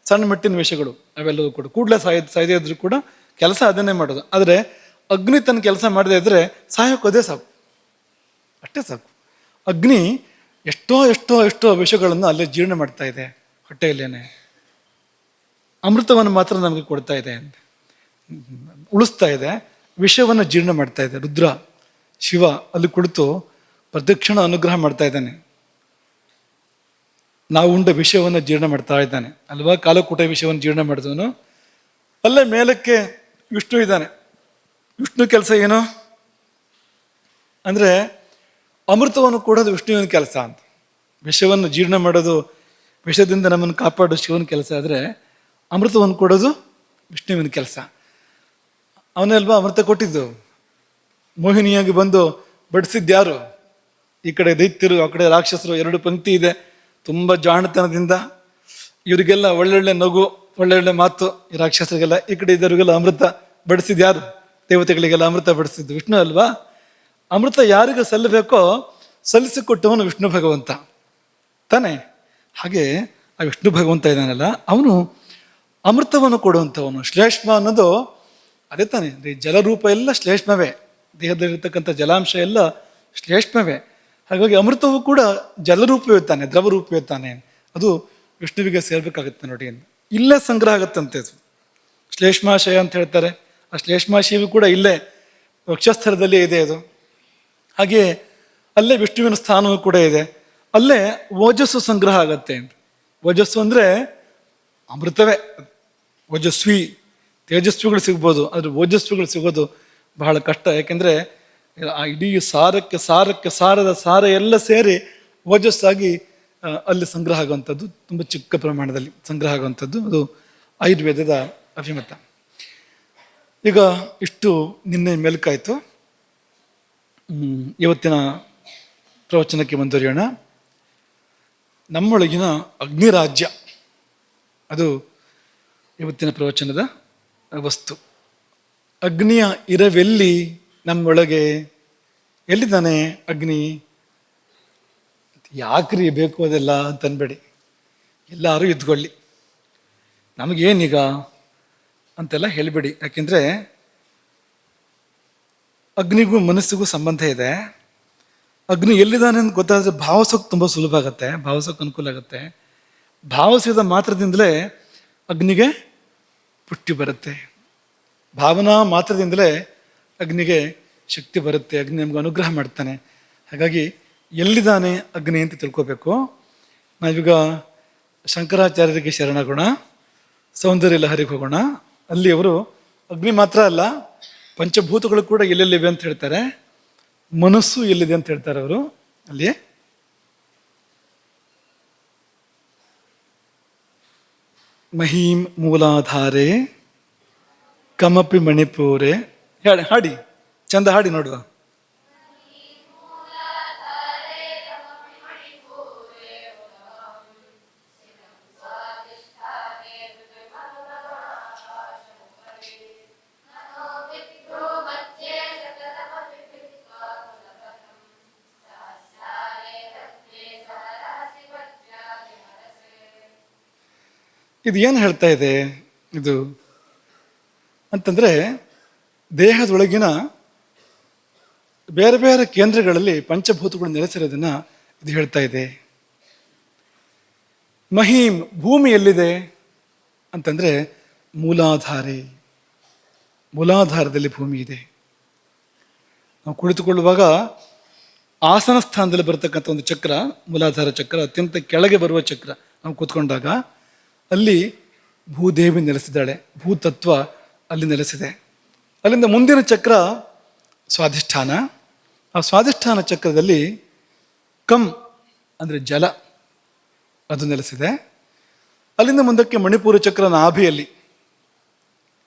ಸಣ್ಣ ಮಟ್ಟಿನ ವಿಷಗಳು ಅವೆಲ್ಲವೂ ಕೂಡ. ಕೂಡಲೇ ಸಾಯದೇ ಇದ್ರೂ ಕೂಡ ಕೆಲಸ ಅದನ್ನೇ ಮಾಡೋದು. ಆದರೆ ಅಗ್ನಿ ತನ್ನ ಕೆಲಸ ಮಾಡದೇ ಇದ್ರೆ ಸಾಯೋಕೆ ಅದೇ ಸಾಕು, ಅಷ್ಟೇ ಸಾಕು. ಅಗ್ನಿ ಎಷ್ಟೋ ವಿಷಗಳನ್ನು ಅಲ್ಲೇ ಜೀರ್ಣ ಮಾಡ್ತಾ ಇದೆ ಹೊಟ್ಟೆಯಲ್ಲೇನೆ. ಅಮೃತವನ್ನು ಮಾತ್ರ ನಮಗೆ ಕೊಡ್ತಾ ಇದೆ, ಉಳಿಸ್ತಾ ಇದೆ, ವಿಷವನ್ನು ಜೀರ್ಣ ಮಾಡ್ತಾ ಇದೆ. ರುದ್ರ ಶಿವ ಅಲ್ಲಿ ಕುಳಿತು ಪ್ರದಕ್ಷಿಣ ಅನುಗ್ರಹ ಮಾಡ್ತಾ ಇದ್ದಾನೆ. ನಾವು ಉಂಡ ವಿಷಯವನ್ನು ಜೀರ್ಣ ಮಾಡ್ತಾ ಇದ್ದಾನೆ ಅಲ್ವಾ? ಕಾಲಕೂಟ ವಿಷಯವನ್ನು ಜೀರ್ಣ ಮಾಡಿದವನು. ಅಲ್ಲೇ ಮೇಲಕ್ಕೆ ವಿಷ್ಣು ಇದ್ದಾನೆ. ವಿಷ್ಣು ಕೆಲಸ ಏನು ಅಂದರೆ ಅಮೃತವನ್ನು ಕೊಡೋದು ವಿಷ್ಣುವಿನ ಕೆಲಸ ಅಂತ. ವಿಷವನ್ನು ಜೀರ್ಣ ಮಾಡೋದು, ವಿಷದಿಂದ ನಮ್ಮನ್ನು ಕಾಪಾಡೋದು ಶಿವನ ಕೆಲಸ ಆದರೆ, ಅಮೃತವನ್ನು ಕೊಡೋದು ವಿಷ್ಣುವಿನ ಕೆಲಸ. ಅವನೇ ಅಲ್ವಾ ಅಮೃತ ಕೊಟ್ಟಿದ್ದು. ಮೋಹಿನಿಯಾಗಿ ಬಂದು ಬಡಿಸಿದ್ಯಾರು? ಈ ಕಡೆ ದೈತ್ಯರು, ಆ ಕಡೆ ರಾಕ್ಷಸರು, 2 ಪಂಕ್ತಿ ಇದೆ. ತುಂಬ ಜಾಣತನದಿಂದ ಇವರಿಗೆಲ್ಲ ಒಳ್ಳೊಳ್ಳೆ ನಗು, ಒಳ್ಳೊಳ್ಳೆ ಮಾತು ಈ ರಾಕ್ಷಸರಿಗೆಲ್ಲ. ಈ ಕಡೆ ಇದ್ದವರಿಗೆಲ್ಲ ಅಮೃತ ಬಡಿಸಿದ್ಯಾರು? ದೇವತೆಗಳಿಗೆಲ್ಲ ಅಮೃತ ಬಡಿಸಿದ್ದು ವಿಷ್ಣು ಅಲ್ವಾ? ಅಮೃತ ಯಾರಿಗೆ ಸಲ್ಲಬೇಕೋ ಸಲ್ಲಿಸಿಕೊಟ್ಟವನು ವಿಷ್ಣು ಭಗವಂತ ತಾನೇ. ಹಾಗೆ ಆ ವಿಷ್ಣು ಭಗವಂತ ಇದ್ದಾನಲ್ಲ, ಅವನು ಅಮೃತವನ್ನು ಕೊಡುವಂಥವನು. ಶ್ಲೇಷ್ಮ ಅನ್ನೋದು ಅದೇ ತಾನೆ. ಜಲರೂಪ ಎಲ್ಲ ಶ್ಲೇಷ್ಮವೇ, ದೇಹದಲ್ಲಿರ್ತಕ್ಕಂಥ ಜಲಾಂಶ ಎಲ್ಲ ಶ್ಲೇಷ್ಮವೇ. ಹಾಗಾಗಿ ಅಮೃತವು ಕೂಡ ಜಲರೂಪವಿರ್ತಾನೆ, ದ್ರವರೂಪವಿರ್ತಾನೆ. ಅದು ವಿಷ್ಣುವಿಗೆ ಸೇರ್ಬೇಕಾಗುತ್ತೆ ನೋಡಿ. ಇಲ್ಲೇ ಸಂಗ್ರಹ ಆಗತ್ತಂತೆ ಅದು. ಶ್ಲೇಷ್ಮಾಶಯ ಅಂತ ಹೇಳ್ತಾರೆ. ಆ ಶ್ಲೇಷ್ಮಾಶಯವು ಕೂಡ ಇಲ್ಲೇ ವಕ್ಷಸ್ಥಳದಲ್ಲೇ ಇದೆ ಅದು. ಹಾಗೆ ಅಲ್ಲೇ ವಿಷ್ಣುವಿನ ಸ್ಥಾನವೂ ಕೂಡ ಇದೆ. ಅಲ್ಲೇ ಓಜಸ್ಸು ಸಂಗ್ರಹ ಆಗತ್ತೆ. ಓಜಸ್ಸು ಅಂದರೆ ಅಮೃತವೇ. ಓಜಸ್ವಿ, ತೇಜಸ್ವಿಗಳು ಸಿಗ್ಬೋದು, ಆದರೆ ಓಜಸ್ವಿಗಳು ಸಿಗೋದು ಬಹಳ ಕಷ್ಟ. ಯಾಕೆಂದರೆ ಆ ಇಡೀ ಸಾರಕ್ಕೆ ಸಾರ ಎಲ್ಲ ಸೇರಿ ಓಜಸ್ಸಾಗಿ ಅಲ್ಲಿ ಸಂಗ್ರಹ ಆಗುವಂಥದ್ದು, ತುಂಬ ಚಿಕ್ಕ ಪ್ರಮಾಣದಲ್ಲಿ ಸಂಗ್ರಹ ಆಗುವಂಥದ್ದು. ಅದು ಆಯುರ್ವೇದದ ಅಭಿಮತ. ಈಗ ಇಷ್ಟು ನಿನ್ನೆ ಮೆಲುಕಾಯಿತು. ಇವತ್ತಿನ ಪ್ರವಚನಕ್ಕೆ ಮುಂದುವರಿಯೋಣ. ನಮ್ಮೊಳಗಿನ ಅಗ್ನಿರಾಜ್ಯ ಅದು ಇವತ್ತಿನ ಪ್ರವಚನದ ವಸ್ತು. ಅಗ್ನಿಯ ಇರವೆಲ್ಲಿ ನಮ್ಮೊಳಗೆ? ಎಲ್ಲಿದ್ದಾನೆ ಅಗ್ನಿ? ಯಾಕ್ರಿ ಬೇಕು ಅದೆಲ್ಲ ಅಂತ ಅನ್ಬೇಡಿ. ಎಲ್ಲರೂ ಇದ್ಕೊಳ್ಳಿ, ನಮಗೇನೀಗ ಅಂತೆಲ್ಲ ಹೇಳಿಬಿಡಿ. ಯಾಕೆಂದರೆ ಅಗ್ನಿಗೂ ಮನಸ್ಸಿಗೂ ಸಂಬಂಧ ಇದೆ. ಅಗ್ನಿ ಎಲ್ಲಿದ್ದಾನೆ ಅಂತ ಗೊತ್ತಾದರೆ ಭಾವಿಸೋಕೆ ತುಂಬ ಸುಲಭ ಆಗುತ್ತೆ, ಭಾವಿಸೋಕೆ ಅನುಕೂಲ ಆಗುತ್ತೆ. ಭಾವಿಸಿದ ಮಾತ್ರದಿಂದಲೇ ಅಗ್ನಿಗೆ ಪುಷ್ಟಿ ಬರುತ್ತೆ. ಭಾವನಾ ಮಾತ್ರದಿಂದಲೇ ಅಗ್ನಿಗೆ ಶಕ್ತಿ ಬರುತ್ತೆ. ಅಗ್ನಿ ನಮ್ಗೆ ಅನುಗ್ರಹ ಮಾಡ್ತಾನೆ. ಹಾಗಾಗಿ ಎಲ್ಲಿದ್ದಾನೆ ಅಗ್ನಿ ಅಂತ ತಿಳ್ಕೋಬೇಕು. ನಾವೀಗ ಶಂಕರಾಚಾರ್ಯರಿಗೆ ಶರಣಾಗೋಣ, ಸೌಂದರ್ಯ ಲಹರಿಗೆ ಹೋಗೋಣ. ಅಲ್ಲಿ ಅವರು ಅಗ್ನಿ ಮಾತ್ರ ಅಲ್ಲ, ಪಂಚಭೂತಗಳು ಕೂಡ ಎಲ್ಲೆಲ್ಲಿವೆ ಅಂತ ಹೇಳ್ತಾರೆ. ಮನಸ್ಸು ಎಲ್ಲಿದೆ ಅಂತ ಹೇಳ್ತಾರೆ ಅವರು ಅಲ್ಲಿ. ಮಹೀಂ ಮೂಲಾಧಾರೆ ಕಮಪಿ ಮಣಿಪೂರೆ. ಹಾಡಿ, ಚಂದ ಹಾಡಿ ನೋಡುವ. ಇದು ಏನು ಹೇಳ್ತಾ ಇದೆ ಇದು ಅಂತಂದರೆ, ದೇಹದೊಳಗಿನ ಬೇರೆ ಬೇರೆ ಕೇಂದ್ರಗಳಲ್ಲಿ ಪಂಚಭೂತಗಳು ನೆಲೆಸಿರೋದನ್ನ ಇದು ಹೇಳ್ತಾ ಇದೆ. ಮಹೀಂ, ಭೂಮಿ ಎಲ್ಲಿದೆ ಅಂತಂದರೆ ಮೂಲಾಧಾರೆ, ಮೂಲಾಧಾರದಲ್ಲಿ ಭೂಮಿ ಇದೆ. ನಾವು ಕುಳಿತುಕೊಳ್ಳುವಾಗ ಆಸನ ಸ್ಥಾನದಲ್ಲಿ ಬರತಕ್ಕಂಥ ಒಂದು ಚಕ್ರ, ಮೂಲಾಧಾರ ಚಕ್ರ, ಅತ್ಯಂತ ಕೆಳಗೆ ಬರುವ ಚಕ್ರ. ನಾವು ಕೂತ್ಕೊಂಡಾಗ ಅಲ್ಲಿ ಭೂದೇವಿ ನೆಲೆಸಿದ್ದಾಳೆ, ಭೂತತ್ವ ಅಲ್ಲಿ ನೆಲೆಸಿದೆ. ಅಲ್ಲಿಂದ ಮುಂದಿನ ಚಕ್ರ ಸ್ವಾಧಿಷ್ಠಾನ. ಆ ಸ್ವಾಧಿಷ್ಠಾನ ಚಕ್ರದಲ್ಲಿ ಕಂ ಅಂದರೆ ಜಲ, ಅದು ನೆಲೆಸಿದೆ. ಅಲ್ಲಿಂದ ಮುಂದಕ್ಕೆ ಮಣಿಪುರ ಚಕ್ರ ನಾಭಿಯಲ್ಲಿ,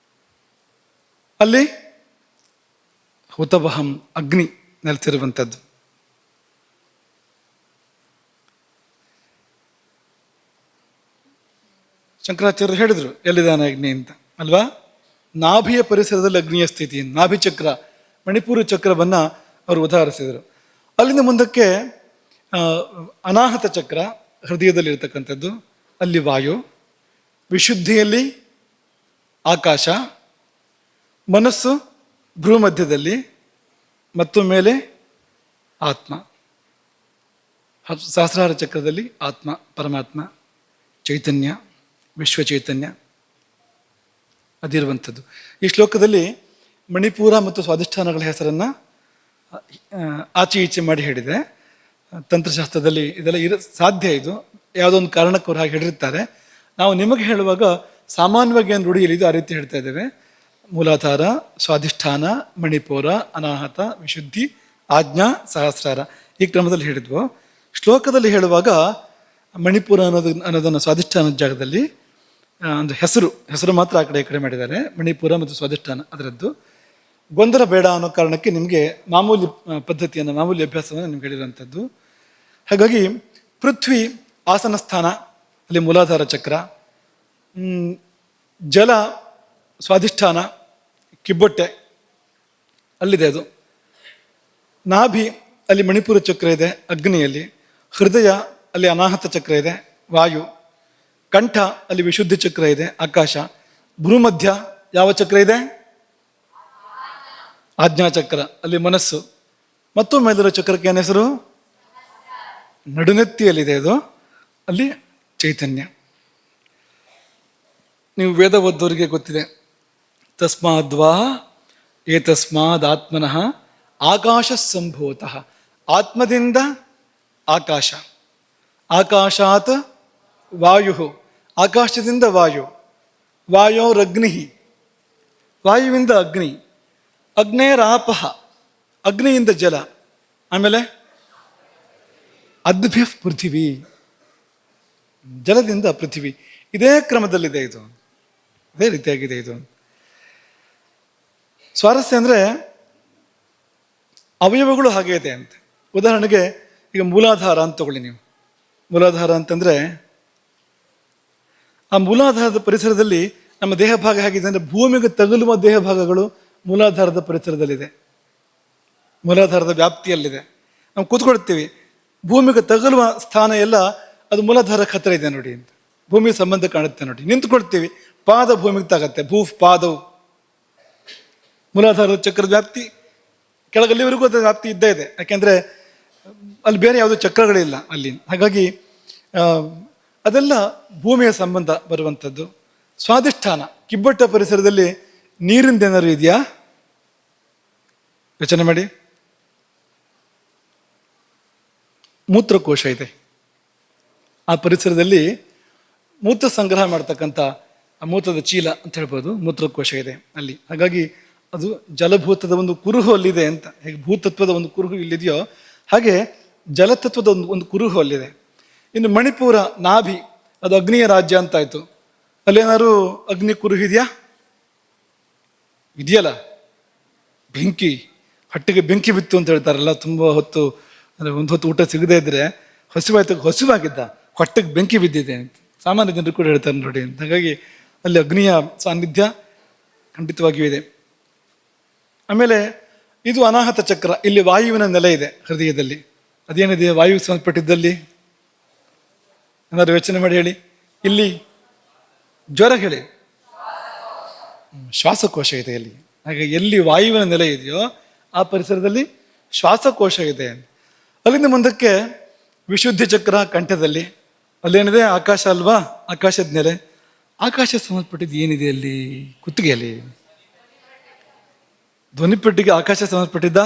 ಅಲ್ಲಿ ಹುತವಹಂ ಅಗ್ನಿ ನೆಲೆಸಿರುವಂಥದ್ದು. ಶಂಕರಾಚಾರ್ಯರು ಹೇಳಿದರು ಎಲ್ಲಿದ್ದಾನೆ ಅಗ್ನಿ ಅಂತ ಅಲ್ವಾ. ನಾಭಿಯ ಪರಿಸರದಲ್ಲಿ ಅಗ್ನಿಯ ಸ್ಥಿತಿ, ನಾಭಿ ಚಕ್ರ, ಮಣಿಪುರ ಚಕ್ರವನ್ನು ಅವರು ಉದಾಹರಿಸಿದರು. ಅಲ್ಲಿಂದ ಮುಂದಕ್ಕೆ ಅನಾಹತ ಚಕ್ರ ಹೃದಯದಲ್ಲಿರ್ತಕ್ಕಂಥದ್ದು, ಅಲ್ಲಿ ವಾಯು, ವಿಶುದ್ಧಿಯಲ್ಲಿ ಆಕಾಶ, ಮನಸ್ಸು ಭ್ರೂಮಧ್ಯದಲ್ಲಿ, ಮತ್ತು ಮೇಲೆ ಆತ್ಮ. ಸಹಸ್ರಾರ ಚಕ್ರದಲ್ಲಿ ಆತ್ಮ, ಪರಮಾತ್ಮ, ಚೈತನ್ಯ, ವಿಶ್ವ ಚೈತನ್ಯ ಅದಿರುವಂಥದ್ದು. ಈ ಶ್ಲೋಕದಲ್ಲಿ ಮಣಿಪುರ ಮತ್ತು ಸ್ವಾಧಿಷ್ಠಾನಗಳ ಹೆಸರನ್ನು ಆಚೆ ಈಚೆ ಮಾಡಿ ಹೇಳಿದೆ. ತಂತ್ರಶಾಸ್ತ್ರದಲ್ಲಿ ಇದೆಲ್ಲ ಸಾಧ್ಯ, ಇದು ಯಾವುದೋ ಒಂದು ಕಾರಣಕ್ಕೆ ಅವ್ರು ಹಾಗೆ ಹೇಳಿರ್ತಾರೆ. ನಾವು ನಿಮಗೆ ಹೇಳುವಾಗ ಸಾಮಾನ್ಯವಾಗಿ ಏನು ರೂಢಿಯಲ್ಲಿದ್ದು ಆ ರೀತಿ ಹೇಳ್ತಾ ಇದ್ದೇವೆ. ಮೂಲಾಧಾರ, ಸ್ವಾಧಿಷ್ಠಾನ, ಮಣಿಪುರ, ಅನಾಹತ, ವಿಶುದ್ಧಿ, ಆಜ್ಞಾ, ಸಹಸ್ರಾರ, ಈ ಕ್ರಮದಲ್ಲಿ ಹೇಳಿದ್ವು. ಶ್ಲೋಕದಲ್ಲಿ ಹೇಳುವಾಗ ಮಣಿಪುರ ಅನ್ನೋದನ್ನು ಸ್ವಾಧಿಷ್ಠಾನದ ಜಾಗದಲ್ಲಿ ಒಂದು ಹೆಸರು ಮಾತ್ರ ಆ ಕಡೆ ಈ ಕಡೆ ಮಾಡಿದ್ದಾರೆ. ಮಣಿಪುರ ಮತ್ತು ಸ್ವಾಧಿಷ್ಠಾನ ಅದರದ್ದು. ಗೊಂದಲ ಬೇಡ ಅನ್ನೋ ಕಾರಣಕ್ಕೆ ನಿಮಗೆ ಮಾಮೂಲಿ ಪದ್ಧತಿಯನ್ನು, ಮಾಮೂಲಿ ಅಭ್ಯಾಸವನ್ನು ನಿಮ್ಗೆ ಹೇಳಿರುವಂಥದ್ದು. ಹಾಗಾಗಿ ಪೃಥ್ವಿ ಆಸನ ಸ್ಥಾನ, ಅಲ್ಲಿ ಮೂಲಾಧಾರ ಚಕ್ರ. ಜಲ ಸ್ವಾಧಿಷ್ಠಾನ, ಕಿಬ್ಬೊಟ್ಟೆ ಅಲ್ಲಿದೆ ಅದು. ನಾಭಿ ಅಲ್ಲಿ ಮಣಿಪುರ ಚಕ್ರ ಇದೆ ಅಗ್ನಿಯಲ್ಲಿ. ಹೃದಯ ಅಲ್ಲಿ ಅನಾಹತ ಚಕ್ರ ಇದೆ ವಾಯು. ಕಂಠ ಅಲ್ಲಿ ವಿಶುದ್ಧಿ ಚಕ್ರ ಇದೆ ಆಕಾಶ. ಭ್ರೂಮಧ್ಯ ಯಾವ ಚಕ್ರ ಇದೆ? ಆಜ್ಞಾ ಚಕ್ರ, ಅಲ್ಲಿ ಮನಸ್ಸು. ಮತ್ತು ಮೇಲಿರೋ ಚಕ್ರಕ್ಕೆ ಏನು ಹೆಸರು? ನಡುನೆತ್ತಿಯಲ್ಲಿದೆ ಅದು, ಅಲ್ಲಿ ಚೈತನ್ಯ. ನೀವು ವೇದ ಓದ್ದವರಿಗೆ ಗೊತ್ತಿದೆ. ತಸ್ಮಾದ್ವಾ ಏತಸ್ಮಾದ್ ಆತ್ಮನಃ ಆಕಾಶ ಸಂಭೂತಃ. ಆತ್ಮದಿಂದ ಆಕಾಶ, ಆಕಾಶಾತ್ ವಾಯು, ಆಕಾಶದಿಂದ ವಾಯು, ವಾಯೋರಗ್ನಿ, ವಾಯುವಿಂದ ಅಗ್ನಿ, ಅಗ್ನೇರಾಪಃ, ಅಗ್ನಿಯಿಂದ ಜಲ, ಆಮೇಲೆ ಅದ್ಭ್ಯ ಪೃಥಿವಿ, ಜಲದಿಂದ ಪೃಥಿವಿ. ಇದೇ ಕ್ರಮದಲ್ಲಿದೆ ಇದು, ಇದೇ ರೀತಿಯಾಗಿದೆ ಇದು. ಸ್ವಾರಸ್ಯ ಅಂದರೆ ಅವಯವಗಳು ಹಾಗೆ ಇದೆ ಅಂತ. ಉದಾಹರಣೆಗೆ ಈಗ ಮೂಲಾಧಾರ ಅಂತ ತಗೊಳ್ಳಿ ನೀವು. ಮೂಲಾಧಾರ ಅಂತಂದರೆ ಆ ಮೂಲಾಧಾರದ ಪರಿಸರದಲ್ಲಿ ನಮ್ಮ ದೇಹ ಭಾಗ ಹೇಗಿದೆ ಅಂದರೆ ಭೂಮಿಗೆ ತಗುಲುವ ದೇಹ ಭಾಗಗಳು ಮೂಲಾಧಾರದ ಪರಿಸರದಲ್ಲಿದೆ, ಮೂಲಾಧಾರದ ವ್ಯಾಪ್ತಿಯಲ್ಲಿದೆ. ನಾವು ಕೂತ್ಕೊಳ್ತೀವಿ, ಭೂಮಿಗೆ ತಗುಲುವ ಸ್ಥಾನ ಎಲ್ಲ ಅದು ಮೂಲಾಧಾರಕ್ಕೆ ಹತ್ತಿರ ಇದೆ ನೋಡಿ ಅಂತ, ಭೂಮಿಗೆ ಸಂಬಂಧ ಕಾಣುತ್ತೆ ನೋಡಿ. ನಿಂತ್ಕೊಳ್ತೀವಿ, ಪಾದ ಭೂಮಿಗೆ ತಾಗತ್ತೆ, ಪಾದವು. ಮೂಲಾಧಾರದ ಚಕ್ರದ ವ್ಯಾಪ್ತಿ ಕೆಳಗಲ್ಲಿವರೆಗೂ ಅದರ ವ್ಯಾಪ್ತಿ ಇದ್ದೇ ಇದೆ, ಯಾಕೆಂದರೆ ಅಲ್ಲಿ ಬೇರೆ ಯಾವುದೋ ಚಕ್ರಗಳಿಲ್ಲ ಅಲ್ಲಿ. ಹಾಗಾಗಿ ಅದೆಲ್ಲ ಭೂಮಿಯ ಸಂಬಂಧ ಬರುವಂಥದ್ದು. ಸ್ವಾಧಿಷ್ಠಾನ, ಕಿಬ್ಬೊಟ್ಟ ಪರಿಸರದಲ್ಲಿ ನೀರಿಂದ ಏನಾದ್ರು ಇದೆಯಾ? ಯೋಚನೆ ಮಾಡಿ. ಮೂತ್ರಕೋಶ ಇದೆ, ಆ ಪರಿಸರದಲ್ಲಿ ಮೂತ್ರ ಸಂಗ್ರಹ ಮಾಡ್ತಕ್ಕಂಥ ಮೂತ್ರದ ಚೀಲ ಅಂತ ಹೇಳ್ಬೋದು, ಮೂತ್ರಕೋಶ ಇದೆ ಅಲ್ಲಿ. ಹಾಗಾಗಿ ಅದು ಜಲಭೂತದ ಒಂದು ಕುರುಹು ಅಲ್ಲಿದೆ ಅಂತ. ಹೇಗೆ ಭೂತತ್ವದ ಒಂದು ಕುರುಹು ಇಲ್ಲಿದೆಯೋ ಹಾಗೆ ಜಲತತ್ವದ ಒಂದು ಕುರುಹು ಅಲ್ಲಿದೆ. ಇನ್ನು ಮಣಿಪುರ ನಾಭಿ, ಅದು ಅಗ್ನಿಯ ರಾಜ್ಯ ಅಂತಾಯಿತು. ಅಲ್ಲೇನಾದ್ರು ಅಗ್ನಿ ಕುರುಹಿದೆಯಾ? ಇದೆಯಲ್ಲ, ಬೆಂಕಿ, ಹೊಟ್ಟೆಗೆ ಬೆಂಕಿ ಬಿತ್ತು ಅಂತ ಹೇಳ್ತಾರಲ್ಲ. ತುಂಬ ಹೊತ್ತು ಅಂದರೆ ಒಂದು ಹೊತ್ತು ಊಟ ಸಿಗದೇ ಇದ್ರೆ ಹಸಿವಾಗಿದ್ದ, ಹೊಟ್ಟೆಗೆ ಬೆಂಕಿ ಬಿದ್ದಿದೆ ಅಂತ ಸಾಮಾನ್ಯ ಜನರು ಕೂಡ ಹೇಳ್ತಾರೆ ನೋಡಿ ಅಂತ. ಹಾಗಾಗಿ ಅಲ್ಲಿ ಅಗ್ನಿಯ ಸಾನ್ನಿಧ್ಯ ಖಂಡಿತವಾಗಿಯೂ ಇದೆ. ಆಮೇಲೆ ಇದು ಅನಾಹತ ಚಕ್ರ, ಇಲ್ಲಿ ವಾಯುವಿನ ನೆಲೆ ಇದೆ ಹೃದಯದಲ್ಲಿ. ಅದೇನಿದೆ ವಾಯುವಿಗೆ ಸಂಬಂಧಪಟ್ಟಿದ್ದಲ್ಲಿ? ಏನಾದ್ರು ಯೋಚನೆ ಮಾಡಿ ಹೇಳಿ. ಇಲ್ಲಿ ಜ್ವರ ಹೇಳಿ, ಶ್ವಾಸಕೋಶ ಇದೆ ಇಲ್ಲಿ. ಹಾಗೆ ಎಲ್ಲಿ ವಾಯುವಿನ ನೆಲೆ ಇದೆಯೋ ಆ ಪರಿಸರದಲ್ಲಿ ಶ್ವಾಸಕೋಶ ಇದೆ. ಅಲ್ಲಿಂದ ಮುಂದಕ್ಕೆ ವಿಶುದ್ಧಿ ಚಕ್ರ ಕಂಠದಲ್ಲಿ, ಅಲ್ಲೇನಿದೆ ಆಕಾಶ ಅಲ್ವಾ, ಆಕಾಶದ ನೆಲೆ. ಆಕಾಶ ಸಂಬಂಧಪಟ್ಟಿದ್ದು ಏನಿದೆ ಅಲ್ಲಿ? ಕುತ್ತಿಗೆಯಲ್ಲಿ ಧ್ವನಿಪೆಟ್ಟಿಗೆ ಆಕಾಶ ಸಂಬಂಧಪಟ್ಟಿದ್ದ.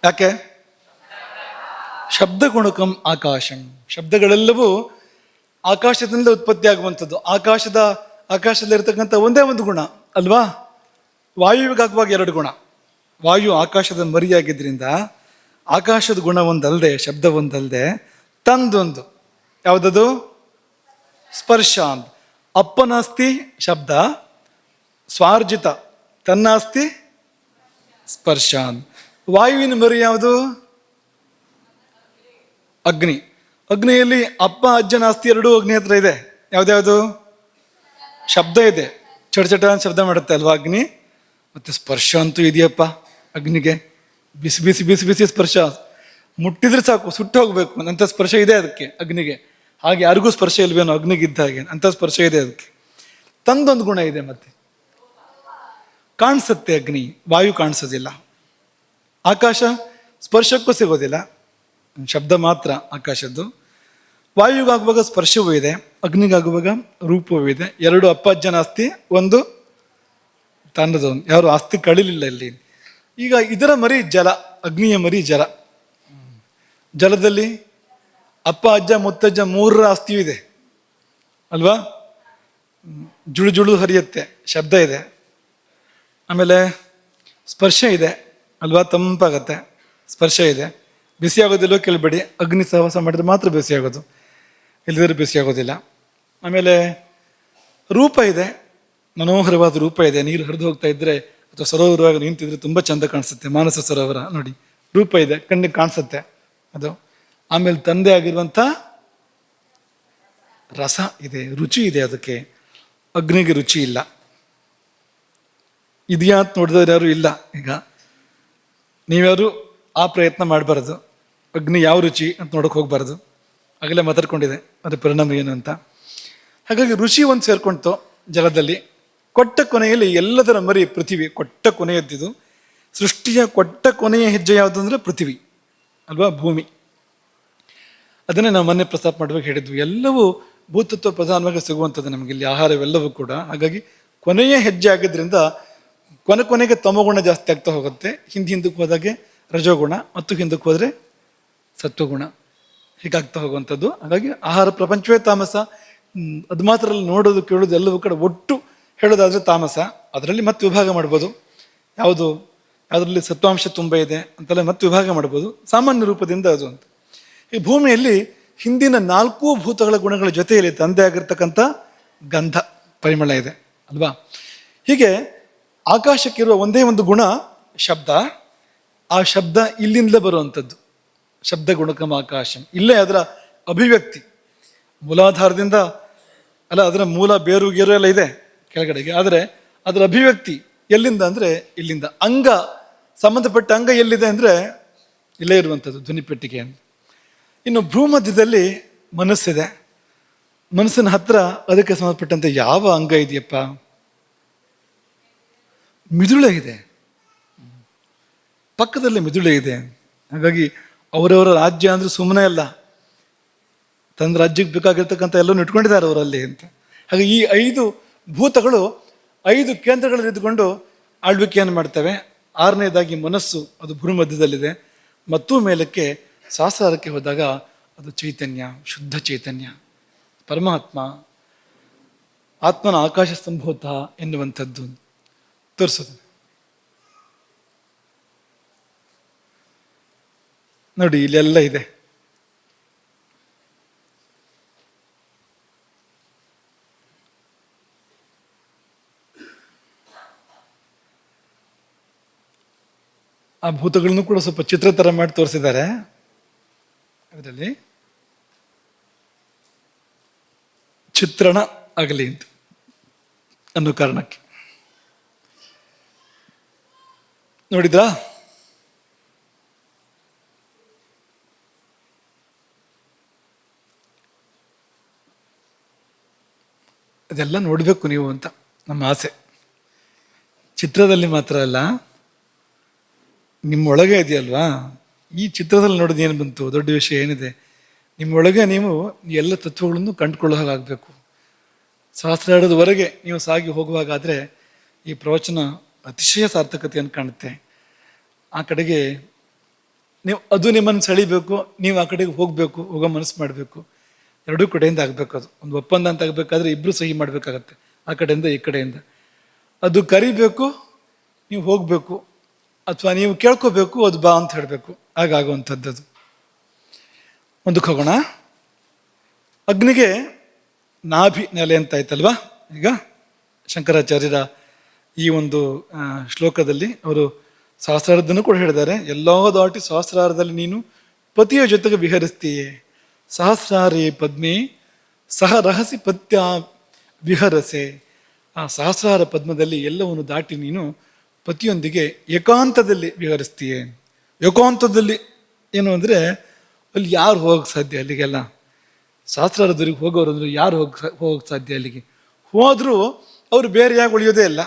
ಯಾಕೆ? ಶಬ್ದ ಗುಣಕಂ ಆಕಾಶಂ, ಶಬ್ದಗಳೆಲ್ಲವೂ ಆಕಾಶದಿಂದ ಉತ್ಪತ್ತಿ ಆಗುವಂಥದ್ದು. ಆಕಾಶದಲ್ಲಿರ್ತಕ್ಕಂಥ ಒಂದೇ ಒಂದು ಗುಣ ಅಲ್ವಾ? ವಾಯುವಿಗಾಗುವಾಗ ಎರಡು ಗುಣ. ವಾಯು ಆಕಾಶದ ಮರಿಯಾಗಿದ್ದರಿಂದ ಆಕಾಶದ ಗುಣ ಒಂದಲ್ಲದೆ, ಶಬ್ದ ಒಂದಲ್ಲದೆ, ತಂದೊಂದು ಯಾವುದದು? ಸ್ಪರ್ಶ ಅಂತ. ಅಪ್ಪನಾಸ್ತಿ ಶಬ್ದ, ಸ್ವಾರ್ಜಿತ ತನ್ನಾಸ್ತಿ ಸ್ಪರ್ಶ ಅಂತ. ವಾಯುವಿನ ಮರಿ ಯಾವುದು? ಅಗ್ನಿ. ಅಗ್ನಿಯಲ್ಲಿ ಅಪ್ಪ ಅಜ್ಜನ ಆಸ್ತಿ ಎರಡೂ ಅಗ್ನಿ ಹತ್ರ ಇದೆ. ಯಾವ್ದ್ಯಾವುದು? ಶಬ್ದ ಇದೆ, ಚಟ ಚಟ ಅಂತ ಶಬ್ದ ಮಾಡುತ್ತೆ ಅಲ್ವಾ ಅಗ್ನಿ. ಮತ್ತೆ ಸ್ಪರ್ಶ ಅಂತೂ ಇದೆಯಪ್ಪ ಅಗ್ನಿಗೆ. ಬಿಸಿ ಬಿಸಿ ಬಿಸಿ ಬಿಸಿ ಸ್ಪರ್ಶ, ಮುಟ್ಟಿದ್ರೆ ಸಾಕು ಸುಟ್ಟು ಹೋಗ್ಬೇಕು ಅಂತ ಸ್ಪರ್ಶ ಇದೆ ಅದಕ್ಕೆ ಅಗ್ನಿಗೆ. ಹಾಗೆ ಯಾರಿಗೂ ಸ್ಪರ್ಶ ಇಲ್ವೇನೋ ಅಗ್ನಿಗಿದ್ದ ಹಾಗೆ, ಅಂತ ಸ್ಪರ್ಶ ಇದೆ ಅದಕ್ಕೆ. ತಂದೊಂದು ಗುಣ ಇದೆ. ಮತ್ತೆ ಕಾಣಿಸುತ್ತೆ ಅಗ್ನಿ, ವಾಯು ಕಾಣಿಸೋದಿಲ್ಲ. ಆಕಾಶ ಸ್ಪರ್ಶಕ್ಕೂ ಸಿಗೋದಿಲ್ಲ, ಶಬ್ದ ಮಾತ್ರ ಆಕಾಶದ್ದು. ವಾಯುಗಾಗುವಾಗ ಸ್ಪರ್ಶವೂ ಇದೆ, ಅಗ್ನಿಗಾಗುವಾಗ ರೂಪವೂ ಇದೆ. ಎರಡು ಅಪ್ಪ ಅಜ್ಜನ ಆಸ್ತಿ, ಒಂದು ತನ್ನದು. ಯಾರು ಆಸ್ತಿ ಕಳಿಲಿಲ್ಲ ಇಲ್ಲಿ. ಈಗ ಇದರ ಮರಿ ಜಲ, ಅಗ್ನಿಯ ಮರಿ ಜಲ. ಜಲದಲ್ಲಿ ಅಪ್ಪ ಅಜ್ಜ ಮುತ್ತಜ್ಜ ಮೂರರ ಆಸ್ತಿಯೂ ಇದೆ ಅಲ್ವಾ? ಜುಳು ಜುಳು ಹರಿಯುತ್ತೆ, ಶಬ್ದ ಇದೆ. ಆಮೇಲೆ ಸ್ಪರ್ಶ ಇದೆ ಅಲ್ವಾ? ತಂಪಾಗತ್ತೆ, ಸ್ಪರ್ಶ ಇದೆ. ಬಿಸಿ ಆಗೋದಿಲ್ಲೋ ಕೇಳಬೇಡಿ, ಅಗ್ನಿ ಸಹವಾಸ ಮಾಡಿದ್ರೆ ಮಾತ್ರ ಬಿಸಿ ಆಗೋದು, ಇಲ್ಲದಿದ್ರೆ ಬಿಸಿ ಆಗೋದಿಲ್ಲ. ಆಮೇಲೆ ರೂಪ ಇದೆ, ಮನೋಹರವಾದ ರೂಪ ಇದೆ. ನೀರು ಹರಿದು ಹೋಗ್ತಾ ಇದ್ರೆ ಅಥವಾ ಸರೋವರವಾಗಿ ನಿಂತಿದ್ರೆ ತುಂಬ ಚಂದ ಕಾಣಿಸುತ್ತೆ. ಮಾನಸ ಸರೋವರ ನೋಡಿ, ರೂಪ ಇದೆ, ಕಣ್ಣಿಗೆ ಕಾಣಿಸುತ್ತೆ ಅದು. ಆಮೇಲೆ ತಂದೆ ಆಗಿರುವಂಥ ರಸ ಇದೆ, ರುಚಿ ಇದೆ ಅದಕ್ಕೆ. ಅಗ್ನಿಗೆ ರುಚಿ ಇಲ್ಲ. ಇದೆಯಾ ಅಂತ ನೋಡಿದವ್ರು ಯಾರು ಇಲ್ಲ. ಈಗ ನೀವ್ಯಾರು ಆ ಪ್ರಯತ್ನ ಮಾಡಬಾರ್ದು. ಅಗ್ನಿ ಯಾವ ರುಚಿ ಅಂತ ನೋಡೋಕೆ ಹೋಗ್ಬಾರ್ದು. ಆಗಲೇ ಮಾತಾಡ್ಕೊಂಡಿದೆ ಅದರ ಪರಿಣಾಮ ಏನು ಅಂತ. ಹಾಗಾಗಿ ರುಚಿ ಒಂದು ಸೇರ್ಕೊಳ್ತು ಜಲದಲ್ಲಿ. ಕೊಟ್ಟ ಕೊನೆಯಲ್ಲಿ ಎಲ್ಲದರ ಮರಿ ಪೃಥ್ವಿ. ಕೊಟ್ಟ ಕೊನೆಯದ್ದಿದು. ಸೃಷ್ಟಿಯ ಕೊಟ್ಟ ಕೊನೆಯ ಹೆಜ್ಜೆ ಯಾವುದು ಅಂದರೆ ಪೃಥ್ವಿ ಅಲ್ವಾ, ಭೂಮಿ. ಅದನ್ನೇ ನಾವು ಮೊನ್ನೆ ಪ್ರಸ್ತಾಪ ಮಾಡುವಾಗ ಹೇಳಿದ್ವಿ, ಎಲ್ಲವೂ ಭೂತತ್ವ ಪ್ರಧಾನವಾಗಿ ಸಿಗುವಂಥದ್ದು ನಮಗೆ ಇಲ್ಲಿ, ಆಹಾರವೆಲ್ಲವೂ ಕೂಡ. ಹಾಗಾಗಿ ಕೊನೆಯ ಹೆಜ್ಜೆ ಆಗಿದ್ದರಿಂದ ಕೊನೆಗೆ ತಮಗುಣ ಜಾಸ್ತಿ ಆಗ್ತಾ ಹೋಗುತ್ತೆ. ಹಿಂದಕ್ಕೆ ಹೋದಾಗೆ ರಜೋಗುಣ, ಮತ್ತು ಹಿಂದಕ್ಕೆ ಹೋದರೆ ಸತ್ವಗುಣ, ಹೀಗಾಗ್ತಾ ಹೋಗುವಂಥದ್ದು. ಹಾಗಾಗಿ ಆಹಾರ ಪ್ರಪಂಚವೇ ತಾಮಸ. ಅದು ಮಾತ್ರ ನೋಡೋದು ಕೇಳೋದು ಎಲ್ಲವೂ ಕಡೆ ಒಟ್ಟು ಹೇಳೋದಾದರೆ ತಾಮಸ. ಅದರಲ್ಲಿ ಮತ್ತೆ ವಿಭಾಗ ಮಾಡ್ಬೋದು, ಯಾವುದರಲ್ಲಿ ಸತ್ವಾಂಶ ತುಂಬ ಇದೆ ಅಂತೆಲ್ಲ ಮತ್ತೆ ವಿಭಾಗ ಮಾಡ್ಬೋದು, ಸಾಮಾನ್ಯ ರೂಪದಿಂದ ಅದು ಅಂತ. ಈ ಭೂಮಿಯಲ್ಲಿ ಹಿಂದಿನ 4 ಭೂತಗಳ ಗುಣಗಳ ಜೊತೆಯಲ್ಲಿ ತಂದೆ ಆಗಿರ್ತಕ್ಕಂಥ ಗಂಧ, ಪರಿಮಳ ಇದೆ ಅಲ್ವಾ. ಹೀಗೆ ಆಕಾಶಕ್ಕಿರುವ ಒಂದೇ ಒಂದು ಗುಣ ಶಬ್ದ. ಆ ಶಬ್ದ ಇಲ್ಲಿಂದಲೇ ಬರುವಂಥದ್ದು, ಶಬ್ದ ಗುಣಕಮ ಆಕಾಶಂ. ಇಲ್ಲೇ ಅದರ ಅಭಿವ್ಯಕ್ತಿ ಮೂಲಾಧಾರದಿಂದ ಅಲ್ಲ, ಅದರ ಮೂಲ ಬೇರು ಗೇರು ಎಲ್ಲ ಇದೆ ಕೆಳಗಡೆಗೆ. ಆದರೆ ಅದರ ಅಭಿವ್ಯಕ್ತಿ ಎಲ್ಲಿಂದ ಅಂದರೆ ಇಲ್ಲಿಂದ. ಅಂಗ, ಸಂಬಂಧಪಟ್ಟ ಅಂಗ ಎಲ್ಲಿದೆ ಅಂದರೆ ಇಲ್ಲೇ ಇರುವಂಥದ್ದು, ಧ್ವನಿಪೆಟ್ಟಿಗೆ ಅಂತ. ಇನ್ನು ಭೂಮಧ್ಯದಲ್ಲಿ ಮನಸ್ಸಿದೆ. ಮನಸ್ಸಿನ ಹತ್ರ ಅದಕ್ಕೆ ಸಂಬಂಧಪಟ್ಟಂತೆ ಯಾವ ಅಂಗ ಇದೆಯಪ್ಪ? ಮಿದುಳೆ ಇದೆ, ಪಕ್ಕದಲ್ಲಿ ಮಿದುಳೆ ಇದೆ. ಹಾಗಾಗಿ ಅವರವರ ರಾಜ್ಯ ಅಂದರೆ ಸುಮ್ಮನೆ ಅಲ್ಲ, ತನ್ನ ರಾಜ್ಯಕ್ಕೆ ಬೇಕಾಗಿರ್ತಕ್ಕಂಥ ಎಲ್ಲವೂ ಇಟ್ಕೊಂಡಿದ್ದಾರೆ ಅವರಲ್ಲಿ ಅಂತ. ಹಾಗೆ ಈ 5 ಭೂತಗಳು 5 ಕೇಂದ್ರಗಳಲ್ಲಿ ಇದ್ದುಕೊಂಡು ಆಳ್ವಿಕೆಯನ್ನು ಮಾಡ್ತವೆ. 6ನೇದಾಗಿ ಮನಸ್ಸು, ಅದು ಭೂಮಧ್ಯದಲ್ಲಿದೆ. ಮತ್ತು ಮೇಲಕ್ಕೆ ಸಹಸ್ರಾರಕ್ಕೆ ಹೋದಾಗ ಅದು ಚೈತನ್ಯ, ಶುದ್ಧ ಚೈತನ್ಯ, ಪರಮಾತ್ಮ, ಆತ್ಮನ ಆಕಾಶ ಸಂಭೂತ ಎನ್ನುವಂಥದ್ದು ತೋರಿಸೋದು. ನೋಡಿ ಇಲ್ಲೆಲ್ಲ ಇದೆ. ಆ ಭೂತಗಳನ್ನು ಕೂಡ ಸ್ವಲ್ಪ ಚಿತ್ರ ಥರ ಮಾಡಿ ತೋರಿಸಿದ್ದಾರೆ ಅದರಲ್ಲಿ ಚಿತ್ರಣ ಆಗಲಿ ಅಂತ ಅನ್ನೋ ಕಾರಣಕ್ಕೆ. ನೋಡಿದ್ರಾ? ಅದೆಲ್ಲ ನೋಡಬೇಕು ನೀವು ಅಂತ ನಮ್ಮ ಆಸೆ. ಚಿತ್ರದಲ್ಲಿ ಮಾತ್ರ ಅಲ್ಲ, ನಿಮ್ಮೊಳಗೆ ಇದೆಯಲ್ವಾ, ಈ ಚಿತ್ರದಲ್ಲಿ ನೋಡೋದು ಏನು ಬಂತು, ದೊಡ್ಡ ವಿಷಯ ಏನಿದೆ, ನಿಮ್ಮೊಳಗೆ ನೀವು ಎಲ್ಲ ತತ್ವಗಳನ್ನು ಕಂಡುಕೊಳ್ಳೋ ಹಾಗಾಗಬೇಕು. ಸಹಸ್ರಾರದವರೆಗೆ ನೀವು ಸಾಗಿ ಹೋಗುವಾಗಾದರೆ ಈ ಪ್ರವಚನ ಅತಿಶಯ ಸಾರ್ಥಕತೆಯನ್ನು ಕಾಣುತ್ತೆ. ಆ ಕಡೆಗೆ ನೀವು ಅದು ನಿಮ್ಮನ್ನು ಸೆಳಿಬೇಕು, ನೀವು ಆ ಕಡೆಗೆ ಹೋಗಬೇಕು, ಹೋಗೋ ಮನಸ್ಸು ಮಾಡಬೇಕು. ಎರಡೂ ಕಡೆಯಿಂದ ಆಗಬೇಕು. ಅದು ಒಂದು ಒಪ್ಪಂದ ಅಂತ ಆಗಬೇಕಾದ್ರೆ ಇಬ್ಬರು ಸಹಿ ಮಾಡಬೇಕಾಗತ್ತೆ, ಆ ಕಡೆಯಿಂದ ಈ ಕಡೆಯಿಂದ. ಅದು ಕರಿಬೇಕು, ನೀವು ಹೋಗಬೇಕು, ಅಥವಾ ನೀವು ಕೇಳ್ಕೋಬೇಕು, ಅದು ಬಾ ಅಂತ ಹೇಳಬೇಕು. ಹಾಗಾಗುವಂಥದ್ದು ಅದು. ಮುಂದಕ್ಕೆ ಹೋಗೋಣ. ಅಗ್ನಿಗೆ ನಾಭಿ ನೆಲೆ ಅಂತ ಆಯ್ತಲ್ವಾ. ಈಗ ಶಂಕರಾಚಾರ್ಯರ ಈ ಒಂದು ಶ್ಲೋಕದಲ್ಲಿ ಅವರು ಸಹಸ್ರಾರದನ್ನು ಕೂಡ ಹೇಳಿದ್ದಾರೆ. ಎಲ್ಲೋ ದಾಟಿ ಸಹಸ್ರಾರದಲ್ಲಿ ನೀನು ಪತಿಯ ಜೊತೆಗೆ ವಿಹರಿಸ್ತೀಯೇ, ಸಹಸ್ರಾರೇ ಪದ್ಮೆ ಸಹ ರಹಸಿ ಪತ್ಯ ವಿಹರಸೆ. ಆ ಸಹಸ್ರಾರ ಪದ್ಮದಲ್ಲಿ ಎಲ್ಲವನ್ನು ದಾಟಿ ನೀನು ಪತಿಯೊಂದಿಗೆ ಏಕಾಂತದಲ್ಲಿ ವಿಹರಿಸ್ತೀಯೇ. ಏಕಾಂತದಲ್ಲಿ ಏನು ಅಂದರೆ ಅಲ್ಲಿ ಯಾರು ಹೋಗಕ್ಕೆ ಸಾಧ್ಯ ಅಲ್ಲಿಗೆಲ್ಲ? ಸಹಸ್ರಾರದವರಿಗೆ ಹೋಗೋರು ಅಂದ್ರೆ ಯಾರು ಹೋಗಕ್ಕೆ ಸಾಧ್ಯ ಅಲ್ಲಿಗೆ? ಹೋದರೂ ಅವರು ಬೇರೆಯಾಗಿ ಉಳಿಯೋದೇ ಇಲ್ಲ,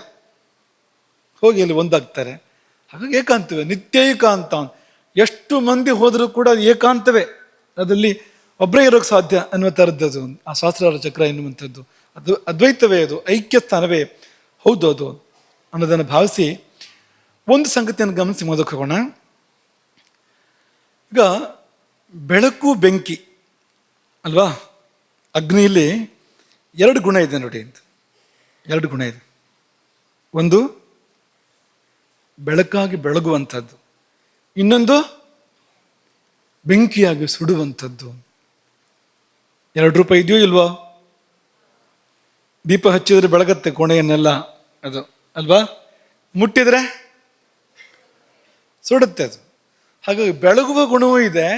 ಹೋಗಿ ಅಲ್ಲಿ ಒಂದಾಗ್ತಾರೆ. ಹಾಗಾಗಿ ಏಕಾಂತವೇ, ನಿತ್ಯ ಏಕಾಂತ. ಎಷ್ಟು ಮಂದಿ ಹೋದರೂ ಕೂಡ ಏಕಾಂತವೇ, ಅದಲ್ಲಿ ಒಬ್ಬರೇ ಇರೋಕ್ಕೆ ಸಾಧ್ಯ ಅನ್ನುವ ಥರದ್ದು ಆ ಸಹಸ್ರಾರ ಚಕ್ರ ಎನ್ನುವಂಥದ್ದು. ಅದು ಅದ್ವೈತವೇ, ಅದು ಐಕ್ಯ ಸ್ಥಾನವೇ ಹೌದು ಅದು ಅನ್ನೋದನ್ನು ಭಾವಿಸಿ ಒಂದು ಸಂಗತಿಯನ್ನು ಗಮನಿಸಿ ಮೊದಲು ಹೋಗೋಣ. ಈಗ ಬೆಳಕು ಬೆಂಕಿ ಅಲ್ವಾ, ಅಗ್ನಿಯಲ್ಲಿ ಎರಡು ಗುಣ ಇದೆ ನೋಡಿ ಅಂತ. ಎರಡು ಗುಣ ಇದೆ. ಒಂದು ಬೆಳಕಾಗಿ ಬೆಳಗುವಂಥದ್ದು, ಇನ್ನೊಂದು ಬೆಂಕಿಯಾಗಿ ಸುಡುವಂಥದ್ದು. ಎರಡು ರೂಪ ಇದೆಯೋ ಇಲ್ವಾ? ದೀಪ ಹಚ್ಚಿದ್ರೆ ಬೆಳಗತ್ತೆ ಕೋಣೆಯನ್ನೆಲ್ಲ, ಅದು ಅಲ್ವಾ? ಮುಟ್ಟಿದ್ರೆ ಸುಡುತ್ತೆ ಅದು. ಹಾಗಾಗಿ ಬೆಳಗುವ ಗುಣವೂ ಇದೆ,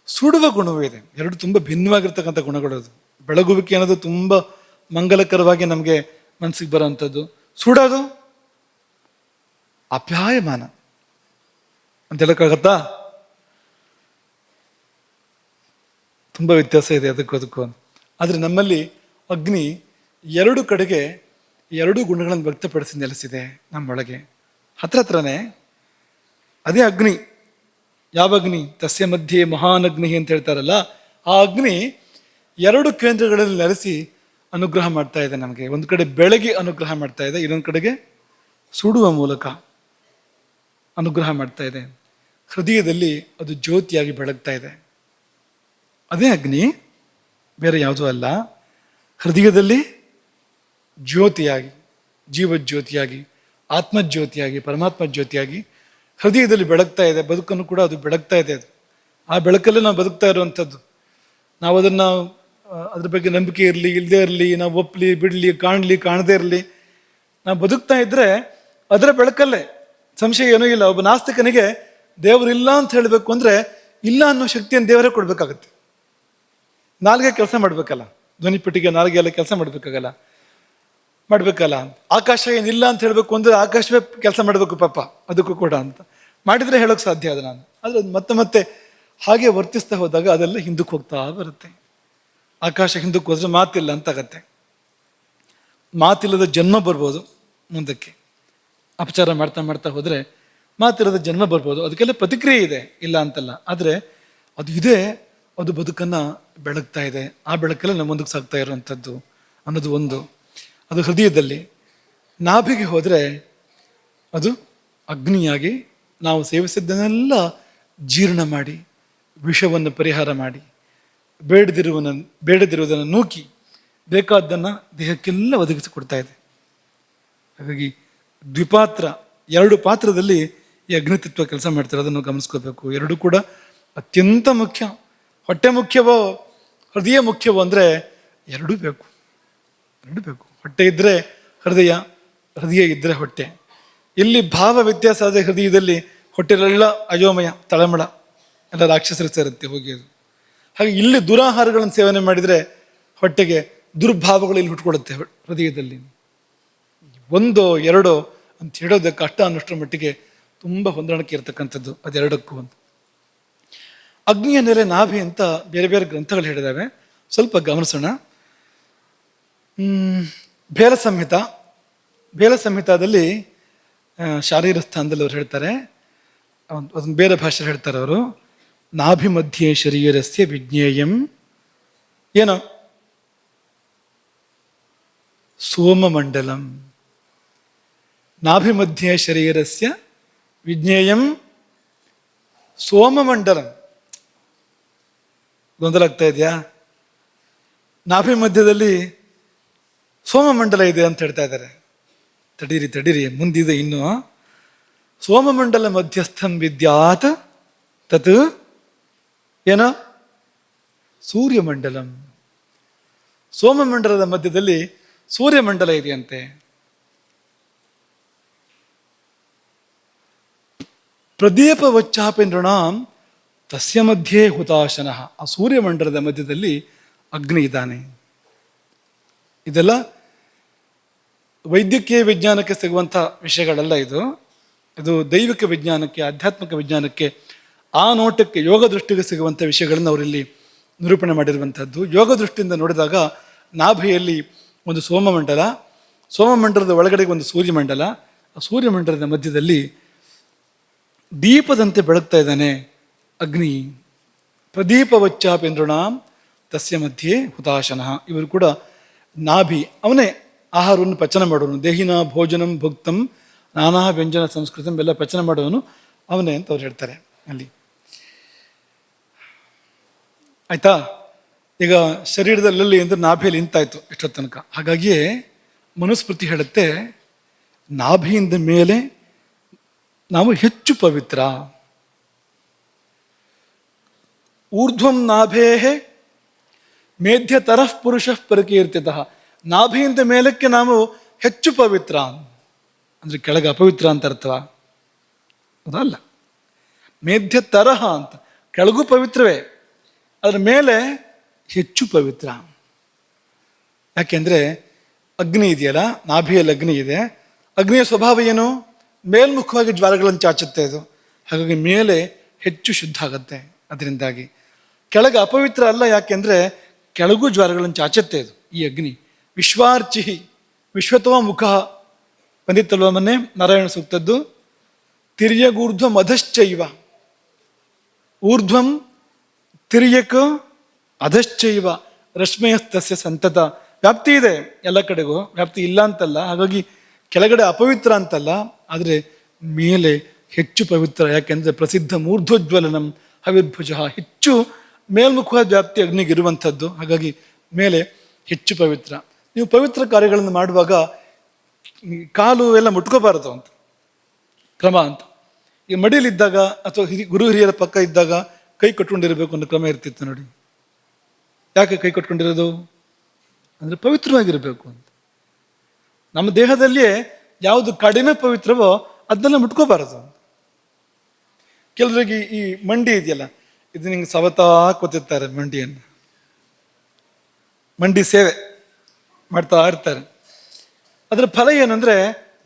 ಸುಡುವ ಗುಣವೂ ಇದೆ. ಎರಡು ತುಂಬ ಭಿನ್ನವಾಗಿರ್ತಕ್ಕಂಥ ಗುಣಗಳು. ಅದು ಬೆಳಗುವಿಕೆ ಅನ್ನೋದು ತುಂಬ ಮಂಗಲಕರವಾಗಿ ನಮಗೆ ಮನಸ್ಸಿಗೆ ಬರೋವಂಥದ್ದು. ಸುಡೋದು ಅಪ್ಯಾಯಮಾನ ಅಂತ ಹೇಳಕ್ಕಾಗತ್ತಾ? ತುಂಬ ವ್ಯತ್ಯಾಸ ಇದೆ ಅದಕ್ಕೂ. ಆದರೆ ನಮ್ಮಲ್ಲಿ ಅಗ್ನಿ ಎರಡು ಕಡೆಗೆ ಎರಡೂ ಗುಣಗಳನ್ನು ವ್ಯಕ್ತಪಡಿಸಿ ನೆಲೆಸಿದೆ ನಮ್ಮೊಳಗೆ. ಹತ್ರನೇ ಅದೇ ಅಗ್ನಿ. ಯಾವ ಅಗ್ನಿ? ತಸ್ಯ ಮಧ್ಯೆ ಮಹಾನಗ್ನಿ ಅಂತ ಹೇಳ್ತಾರಲ್ಲ, ಆ ಅಗ್ನಿ ಎರಡು ಕೇಂದ್ರಗಳಲ್ಲಿ ನೆಲೆಸಿ ಅನುಗ್ರಹ ಮಾಡ್ತಾ ಇದೆ ನಮಗೆ. ಒಂದು ಕಡೆ ಬೆಳಗಿ ಅನುಗ್ರಹ ಮಾಡ್ತಾ ಇದೆ, ಇನ್ನೊಂದು ಕಡೆಗೆ ಸುಡುವ ಮೂಲಕ ಅನುಗ್ರಹ ಮಾಡ್ತಾ ಇದೆ. ಹೃದಯದಲ್ಲಿ ಅದು ಜ್ಯೋತಿಯಾಗಿ ಬೆಳಗ್ತಾ ಇದೆ. ಅದೇ ಅಗ್ನಿ, ಬೇರೆ ಯಾವುದೂ ಅಲ್ಲ. ಹೃದಯದಲ್ಲಿ ಜ್ಯೋತಿಯಾಗಿ, ಜೀವಜ್ಯೋತಿಯಾಗಿ, ಆತ್ಮಜ್ಯೋತಿಯಾಗಿ, ಪರಮಾತ್ಮ ಜ್ಯೋತಿಯಾಗಿ ಹೃದಯದಲ್ಲಿ ಬೆಳಗ್ತಾ ಇದೆ. ಬದುಕನ್ನು ಕೂಡ ಅದು ಬೆಳಗ್ತಾ ಇದೆ. ಅದು ಆ ಬೆಳಕಲ್ಲೇ ನಾವು ಬದುಕ್ತಾ ಇರುವಂಥದ್ದು. ನಾವು ಅದನ್ನು ಅದ್ರ ಬಗ್ಗೆ ನಂಬಿಕೆ ಇರಲಿ ಇಲ್ಲದೆ ಇರಲಿ, ನಾವು ಒಪ್ಪಲಿ ಬಿಡಲಿ, ಕಾಣಲಿ ಕಾಣದೇ ಇರಲಿ, ನಾವು ಬದುಕ್ತಾ ಇದ್ರೆ ಅದರ ಬೆಳಕಲ್ಲೇ, ಸಂಶಯ ಏನೂ ಇಲ್ಲ. ಒಬ್ಬ ನಾಸ್ತಿಕನಿಗೆ ದೇವರಿಲ್ಲ ಅಂತ ಹೇಳಬೇಕು ಅಂದರೆ ಇಲ್ಲ ಅನ್ನೋ ಶಕ್ತಿಯನ್ನು ದೇವರೇ ಕೊಡಬೇಕಾಗತ್ತೆ. ನಾಲ್ಗೆ ಕೆಲಸ ಮಾಡಬೇಕಲ್ಲ, ಧ್ವನಿಪೆಟ್ಟಿಗೆ ನಾಲ್ಗೆ ಎಲ್ಲ ಕೆಲಸ ಮಾಡಬೇಕಲ್ಲ. ಆಕಾಶ ಏನಿಲ್ಲ ಅಂತ ಹೇಳಬೇಕು ಅಂದರೆ ಆಕಾಶವೇ ಕೆಲಸ ಮಾಡಬೇಕು ಪಾಪ ಅದಕ್ಕೂ ಕೂಡ ಅಂತ ಮಾಡಿದರೆ ಹೇಳೋಕ್ಕೆ ಸಾಧ್ಯ ಅದು ನಾನು. ಆದರೆ ಅದು ಮತ್ತೆ ಮತ್ತೆ ಹಾಗೆ ವರ್ತಿಸ್ತಾ ಹೋದಾಗ ಅದೆಲ್ಲ ಹಿಂದಕ್ಕೆ ಹೋಗ್ತಾ ಬರುತ್ತೆ. ಆಕಾಶ ಹಿಂದಕ್ಕೆ ಹೋದ್ರೆ ಮಾತಿಲ್ಲ ಅಂತಾಗತ್ತೆ. ಮಾತಿಲ್ಲದ ಜನ್ಮ ಬರ್ಬೋದು ಮುಂದಕ್ಕೆ. ಅಪಚಾರ ಮಾಡ್ತಾ ಮಾಡ್ತಾ ಹೋದರೆ ಮಾತಿಲ್ಲದ ಜನ್ಮ ಬರ್ಬೋದು. ಅದಕ್ಕೆಲ್ಲ ಪ್ರತಿಕ್ರಿಯೆ ಇದೆ, ಇಲ್ಲ ಅಂತಲ್ಲ. ಆದರೆ ಅದು ಇದೆ, ಅದು ಬದುಕನ್ನು ಬೆಳಗ್ತಾ ಇದೆ. ಆ ಬೆಳಕಲ್ಲಿ ನಾವು ಮುಂದಕ್ಕೆ ಸಾಗ್ತಾ ಇರುವಂಥದ್ದು ಅನ್ನೋದು ಒಂದು. ಅದು ಹೃದಯದಲ್ಲಿ. ನಾಭಿಗೆ ಹೋದರೆ ಅದು ಅಗ್ನಿಯಾಗಿ ನಾವು ಸೇವಿಸಿದ್ದನ್ನೆಲ್ಲ ಜೀರ್ಣ ಮಾಡಿ, ವಿಷವನ್ನು ಪರಿಹಾರ ಮಾಡಿ, ಬೇಡದಿರುವುದನ್ನು ನೂಕಿ ಬೇಕಾದ್ದನ್ನು ದೇಹಕ್ಕೆಲ್ಲ ಒದಗಿಸಿಕೊಡ್ತಾ ಇದೆ. ಹಾಗಾಗಿ ದ್ವಿಪಾತ್ರ, ಎರಡು ಪಾತ್ರದಲ್ಲಿ ಈ ಅಗ್ನಿತತ್ವ ಕೆಲಸ ಮಾಡ್ತಾರೆ. ಅದನ್ನು ಗಮನಿಸ್ಕೋಬೇಕು. ಎರಡೂ ಕೂಡ ಅತ್ಯಂತ ಮುಖ್ಯ. ಹೊಟ್ಟೆ ಮುಖ್ಯವೋ ಹೃದಯ ಮುಖ್ಯವೋ ಅಂದರೆ ಎರಡೂ ಬೇಕು. ಹೊಟ್ಟೆ ಇದ್ದರೆ ಹೃದಯ, ಹೃದಯ ಇದ್ದರೆ ಹೊಟ್ಟೆ. ಇಲ್ಲಿ ಭಾವ ವ್ಯತ್ಯಾಸ ಆದರೆ ಹೃದಯದಲ್ಲಿ ಹೊಟ್ಟೆಲೆಲ್ಲ ಅಯೋಮಯ, ತಳಮಳ ಎಲ್ಲ ರಾಕ್ಷಸರು ಸೇರುತ್ತೆ ಹೋಗಿ ಅದು. ಹಾಗೆ ಇಲ್ಲಿ ದುರಾಹಾರಗಳನ್ನು ಸೇವನೆ ಮಾಡಿದರೆ ಹೊಟ್ಟೆಗೆ ದುರ್ಭಾವಗಳು ಇಲ್ಲಿ ಹುಟ್ಕೊಡುತ್ತೆ ಹೃದಯದಲ್ಲಿ. ಒಂದೋ ಎರಡೋ ಅಂತ ಹೇಳೋದಕ್ಕೆ ಕಷ್ಟ ಅನ್ನೋಷ್ಟರ ಮಟ್ಟಿಗೆ ತುಂಬ ಹೊಂದಾಣಿಕೆ ಇರತಕ್ಕಂಥದ್ದು ಅದೆರಡಕ್ಕೂ. ಒಂದು ಅಗ್ನಿಯ ನೆಲೆ ನಾಭಿ ಅಂತ ಬೇರೆ ಬೇರೆ ಗ್ರಂಥಗಳು ಹೇಳಿದ್ದಾವೆ, ಸ್ವಲ್ಪ ಗಮನಿಸೋಣ. ಬೇಲ ಸಂಹಿತ, ಬೇಲ ಸಂಹಿತಾದಲ್ಲಿ ಶಾರೀರ ಸ್ಥಾನದಲ್ಲಿ ಅವ್ರು ಹೇಳ್ತಾರೆ, ಅದನ್ನು ಬೇರೆ ಭಾಷೆ ಹೇಳ್ತಾರೆ ಅವರು, ನಾಭಿ ಮಧ್ಯೆ ಶರೀರಸ್ಯ ವಿಜ್ಞೇಯಂ ಏನೋ ಸೋಮಮಂಡಲಂ. ನಾಭಿ ಮಧ್ಯೆ ಶರೀರಸ್ಯ ವಿಜ್ಞೇಯಂ ಸೋಮಮಂಡಲಂ. ಗೊಂದಲ ಆಗ್ತಾ ಇದೆಯಾ? ನಾಭಿ ಮಧ್ಯದಲ್ಲಿ ಸೋಮಮಂಡಲ ಇದೆ ಅಂತ ಹೇಳ್ತಾ ಇದ್ದಾರೆ. ತಡೀರಿ ಮುಂದಿದೆ ಇನ್ನು. ಸೋಮಮಂಡಲ ಮಧ್ಯಸ್ಥಂ ವಿದ್ಯಾತ್ ತತ್ ಏನ ಸೂರ್ಯಮಂಡಲಂ. ಸೋಮಮಂಡಲದ ಮಧ್ಯದಲ್ಲಿ ಸೂರ್ಯಮಂಡಲ ಇದೆಯಂತೆ. ಪ್ರದೀಪ ವಚ್ಚಾಪೇಂದ್ರಣಾಂ ತಸ್ಯ ಮಧ್ಯೆ ಹುತಾಶನಃ. ಆ ಸೂರ್ಯಮಂಡಲದ ಮಧ್ಯದಲ್ಲಿ ಅಗ್ನಿ ಇದ್ದಾನೆ. ಇದೆಲ್ಲ ವೈದ್ಯಕೀಯ ವಿಜ್ಞಾನಕ್ಕೆ ಸಿಗುವಂಥ ವಿಷಯಗಳೆಲ್ಲ ಇದು. ಇದು ದೈವಿಕ ವಿಜ್ಞಾನಕ್ಕೆ, ಆಧ್ಯಾತ್ಮಿಕ ವಿಜ್ಞಾನಕ್ಕೆ, ಆ ನೋಟಕ್ಕೆ, ಯೋಗ ದೃಷ್ಟಿಗೆ ಸಿಗುವಂಥ ವಿಷಯಗಳನ್ನು ಅವರಲ್ಲಿ ನಿರೂಪಣೆ ಮಾಡಿರುವಂಥದ್ದು. ಯೋಗ ದೃಷ್ಟಿಯಿಂದ ನೋಡಿದಾಗ ನಾಭಿಯಲ್ಲಿ ಒಂದು ಸೋಮಮಂಡಲ, ಸೋಮಮಂಡಲದ ಒಳಗಡೆ ಒಂದು ಸೂರ್ಯಮಂಡಲ, ಆ ಸೂರ್ಯಮಂಡಲದ ಮಧ್ಯದಲ್ಲಿ ದೀಪದಂತೆ ಬೆಳಗ್ತಾ ಇದ್ದಾನೆ ಅಗ್ನಿ. ಪ್ರದೀಪವಚ್ಚಾಪೇಂದ್ರಣಾಂ ತಸ್ಯ ಮಧ್ಯೆ ಹುತಾಶನಃ. ಇವರು ಕೂಡ ನಾಭಿ, ಅವನೇ ಆಹಾರವನ್ನು ಪಚನ ಮಾಡೋನು. ದೇಹಿನ ಭೋಜನಂ ಭುಕ್ತಂ ನಾನಾ ವ್ಯಂಜನ ಸಂಸ್ಕೃತಂ ಎಲ್ಲ ಪಚನ ಮಾಡೋನು ಅವನೇ ಅಂತ ಅವ್ರು ಹೇಳ್ತಾರೆ ಅಲ್ಲಿ. ಆಯ್ತಾ? ಈಗ ಶರೀರದಲ್ಲಿ ಅಂದರೆ ನಾಭಿಯಲ್ಲಿ ನಿಂತಾಯ್ತು ಇಷ್ಟೊತ್ತು ತನಕ. ಹಾಗಾಗಿಯೇ ಮನುಸ್ಮೃತಿ ಹೇಳುತ್ತೆ, ನಾಭಿಯಿಂದ ಮೇಲೆ ನಾವು ಹೆಚ್ಚು ಪವಿತ್ರ. ಊರ್ಧ್ವಂ ನಾಭೇಹೆ ಮೇಧ್ಯತರಃ ಪುರುಷಃ ಪರಿಕೀರ್ತಿತಃ. ನಾಭಿಯಿಂದ ಮೇಲಕ್ಕೆ ನಾವು ಹೆಚ್ಚು ಪವಿತ್ರ ಅಂದ್ರೆ ಕೆಳಗೆ ಅಪವಿತ್ರ ಅಂತ ಅರ್ಥವಾ? ಅದಲ್ಲ. ಮೇಧ್ಯ ತರಹ ಅಂತ, ಕೆಳಗೂ ಪವಿತ್ರವೇ, ಅದರ ಮೇಲೆ ಹೆಚ್ಚು ಪವಿತ್ರ. ಯಾಕೆಂದ್ರೆ ಅಗ್ನಿ ಇದೆಯಲ್ಲ, ನಾಭಿಯಲ್ಲಿ ಅಗ್ನಿ ಇದೆ. ಅಗ್ನಿಯ ಸ್ವಭಾವ ಏನು? ಮೇಲ್ಮುಖವಾಗಿ ಜ್ವಾಲಗಳನ್ನು ಚಾಚುತ್ತೆ ಅದು. ಹಾಗಾಗಿ ಮೇಲೆ ಹೆಚ್ಚು ಶುದ್ಧ ಆಗುತ್ತೆ. ಅದರಿಂದಾಗಿ ಕೆಳಗೆ ಅಪವಿತ್ರ ಅಲ್ಲ. ಯಾಕೆಂದ್ರೆ ಕೆಳಗೂ ಜ್ವಾಲಗಳನ್ನು ಚಾಚುತ್ತೆ ಅದು ಈ ಅಗ್ನಿ. ವಿಶ್ವಾರ್ಚಿಹಿ ವಿಶ್ವತೋ ಮುಖ ಬಂದಿತ್ತಲ್ವ ಮೊನ್ನೆ ನಾರಾಯಣ ಸೂಕ್ತದ್ದು. ತಿರ್ಯಗೂರ್ಧ್ವಂ ಅಧಶ್ಚೈವ. ಊರ್ಧ್ವಂ ತಿರ್ಯಕ್ ಅಧಶ್ಚೈವ ರಶ್ಮಯಸ್ತಸ್ಯ ಸಂತತ. ವ್ಯಾಪ್ತಿ ಇದೆ ಎಲ್ಲ ಕಡೆಗೂ, ವ್ಯಾಪ್ತಿ ಇಲ್ಲ ಅಂತಲ್ಲ. ಹಾಗಾಗಿ ಕೆಳಗಡೆ ಅಪವಿತ್ರ ಅಂತಲ್ಲ, ಆದರೆ ಮೇಲೆ ಹೆಚ್ಚು ಪವಿತ್ರ. ಯಾಕೆಂದ್ರೆ ಪ್ರಸಿದ್ಧ ಮೂರ್ಧ್ವಜ್ವಲನಂ ಹವಿರ್ಭುಜ. ಹೆಚ್ಚು ಮೇಲ್ಮುಖವಾದ ವ್ಯಾಪ್ತಿ ಅಗ್ನಿಗಿರುವಂಥದ್ದು. ಹಾಗಾಗಿ ಮೇಲೆ ಹೆಚ್ಚು ಪವಿತ್ರ. ನೀವು ಪವಿತ್ರ ಕಾರ್ಯಗಳನ್ನು ಮಾಡುವಾಗ ಕಾಲು ಎಲ್ಲ ಮುಟ್ಕೋಬಾರದು ಅಂತ ಕ್ರಮ ಅಂತ. ಈ ಮಡಿಯಲ್ಲಿದ್ದಾಗ ಅಥವಾ ಗುರು ಹಿರಿಯರ ಪಕ್ಕ ಇದ್ದಾಗ ಕೈ ಕಟ್ಕೊಂಡಿರಬೇಕು ಅನ್ನೋ ಕ್ರಮ ಇರ್ತಿತ್ತು ನೋಡಿ. ಯಾಕೆ ಕೈ ಕಟ್ಕೊಂಡಿರೋದು? ಅಂದರೆ ಪವಿತ್ರವಾಗಿರಬೇಕು ಅಂತ. ನಮ್ಮ ದೇಹದಲ್ಲಿಯೇ ಯಾವುದು ಕಡಿಮೆ ಪವಿತ್ರವೋ ಅದನ್ನೆಲ್ಲ ಮುಟ್ಕೋಬಾರದು. ಕೆಲವರಿಗೆ ಈ ಮಂಡಿ ಇದೆಯಲ್ಲ, ಇದು ನಿಂಗೆ ಸವತಾ ಕೂತಿರ್ತಾರೆ ಮಂಡಿಯನ್ನು. ಮಂಡಿ ಸೇವೆ ಮಾಡ್ತಾ ಇರ್ತಾರೆ. ಅದರ ಫಲ ಏನಂದ್ರೆ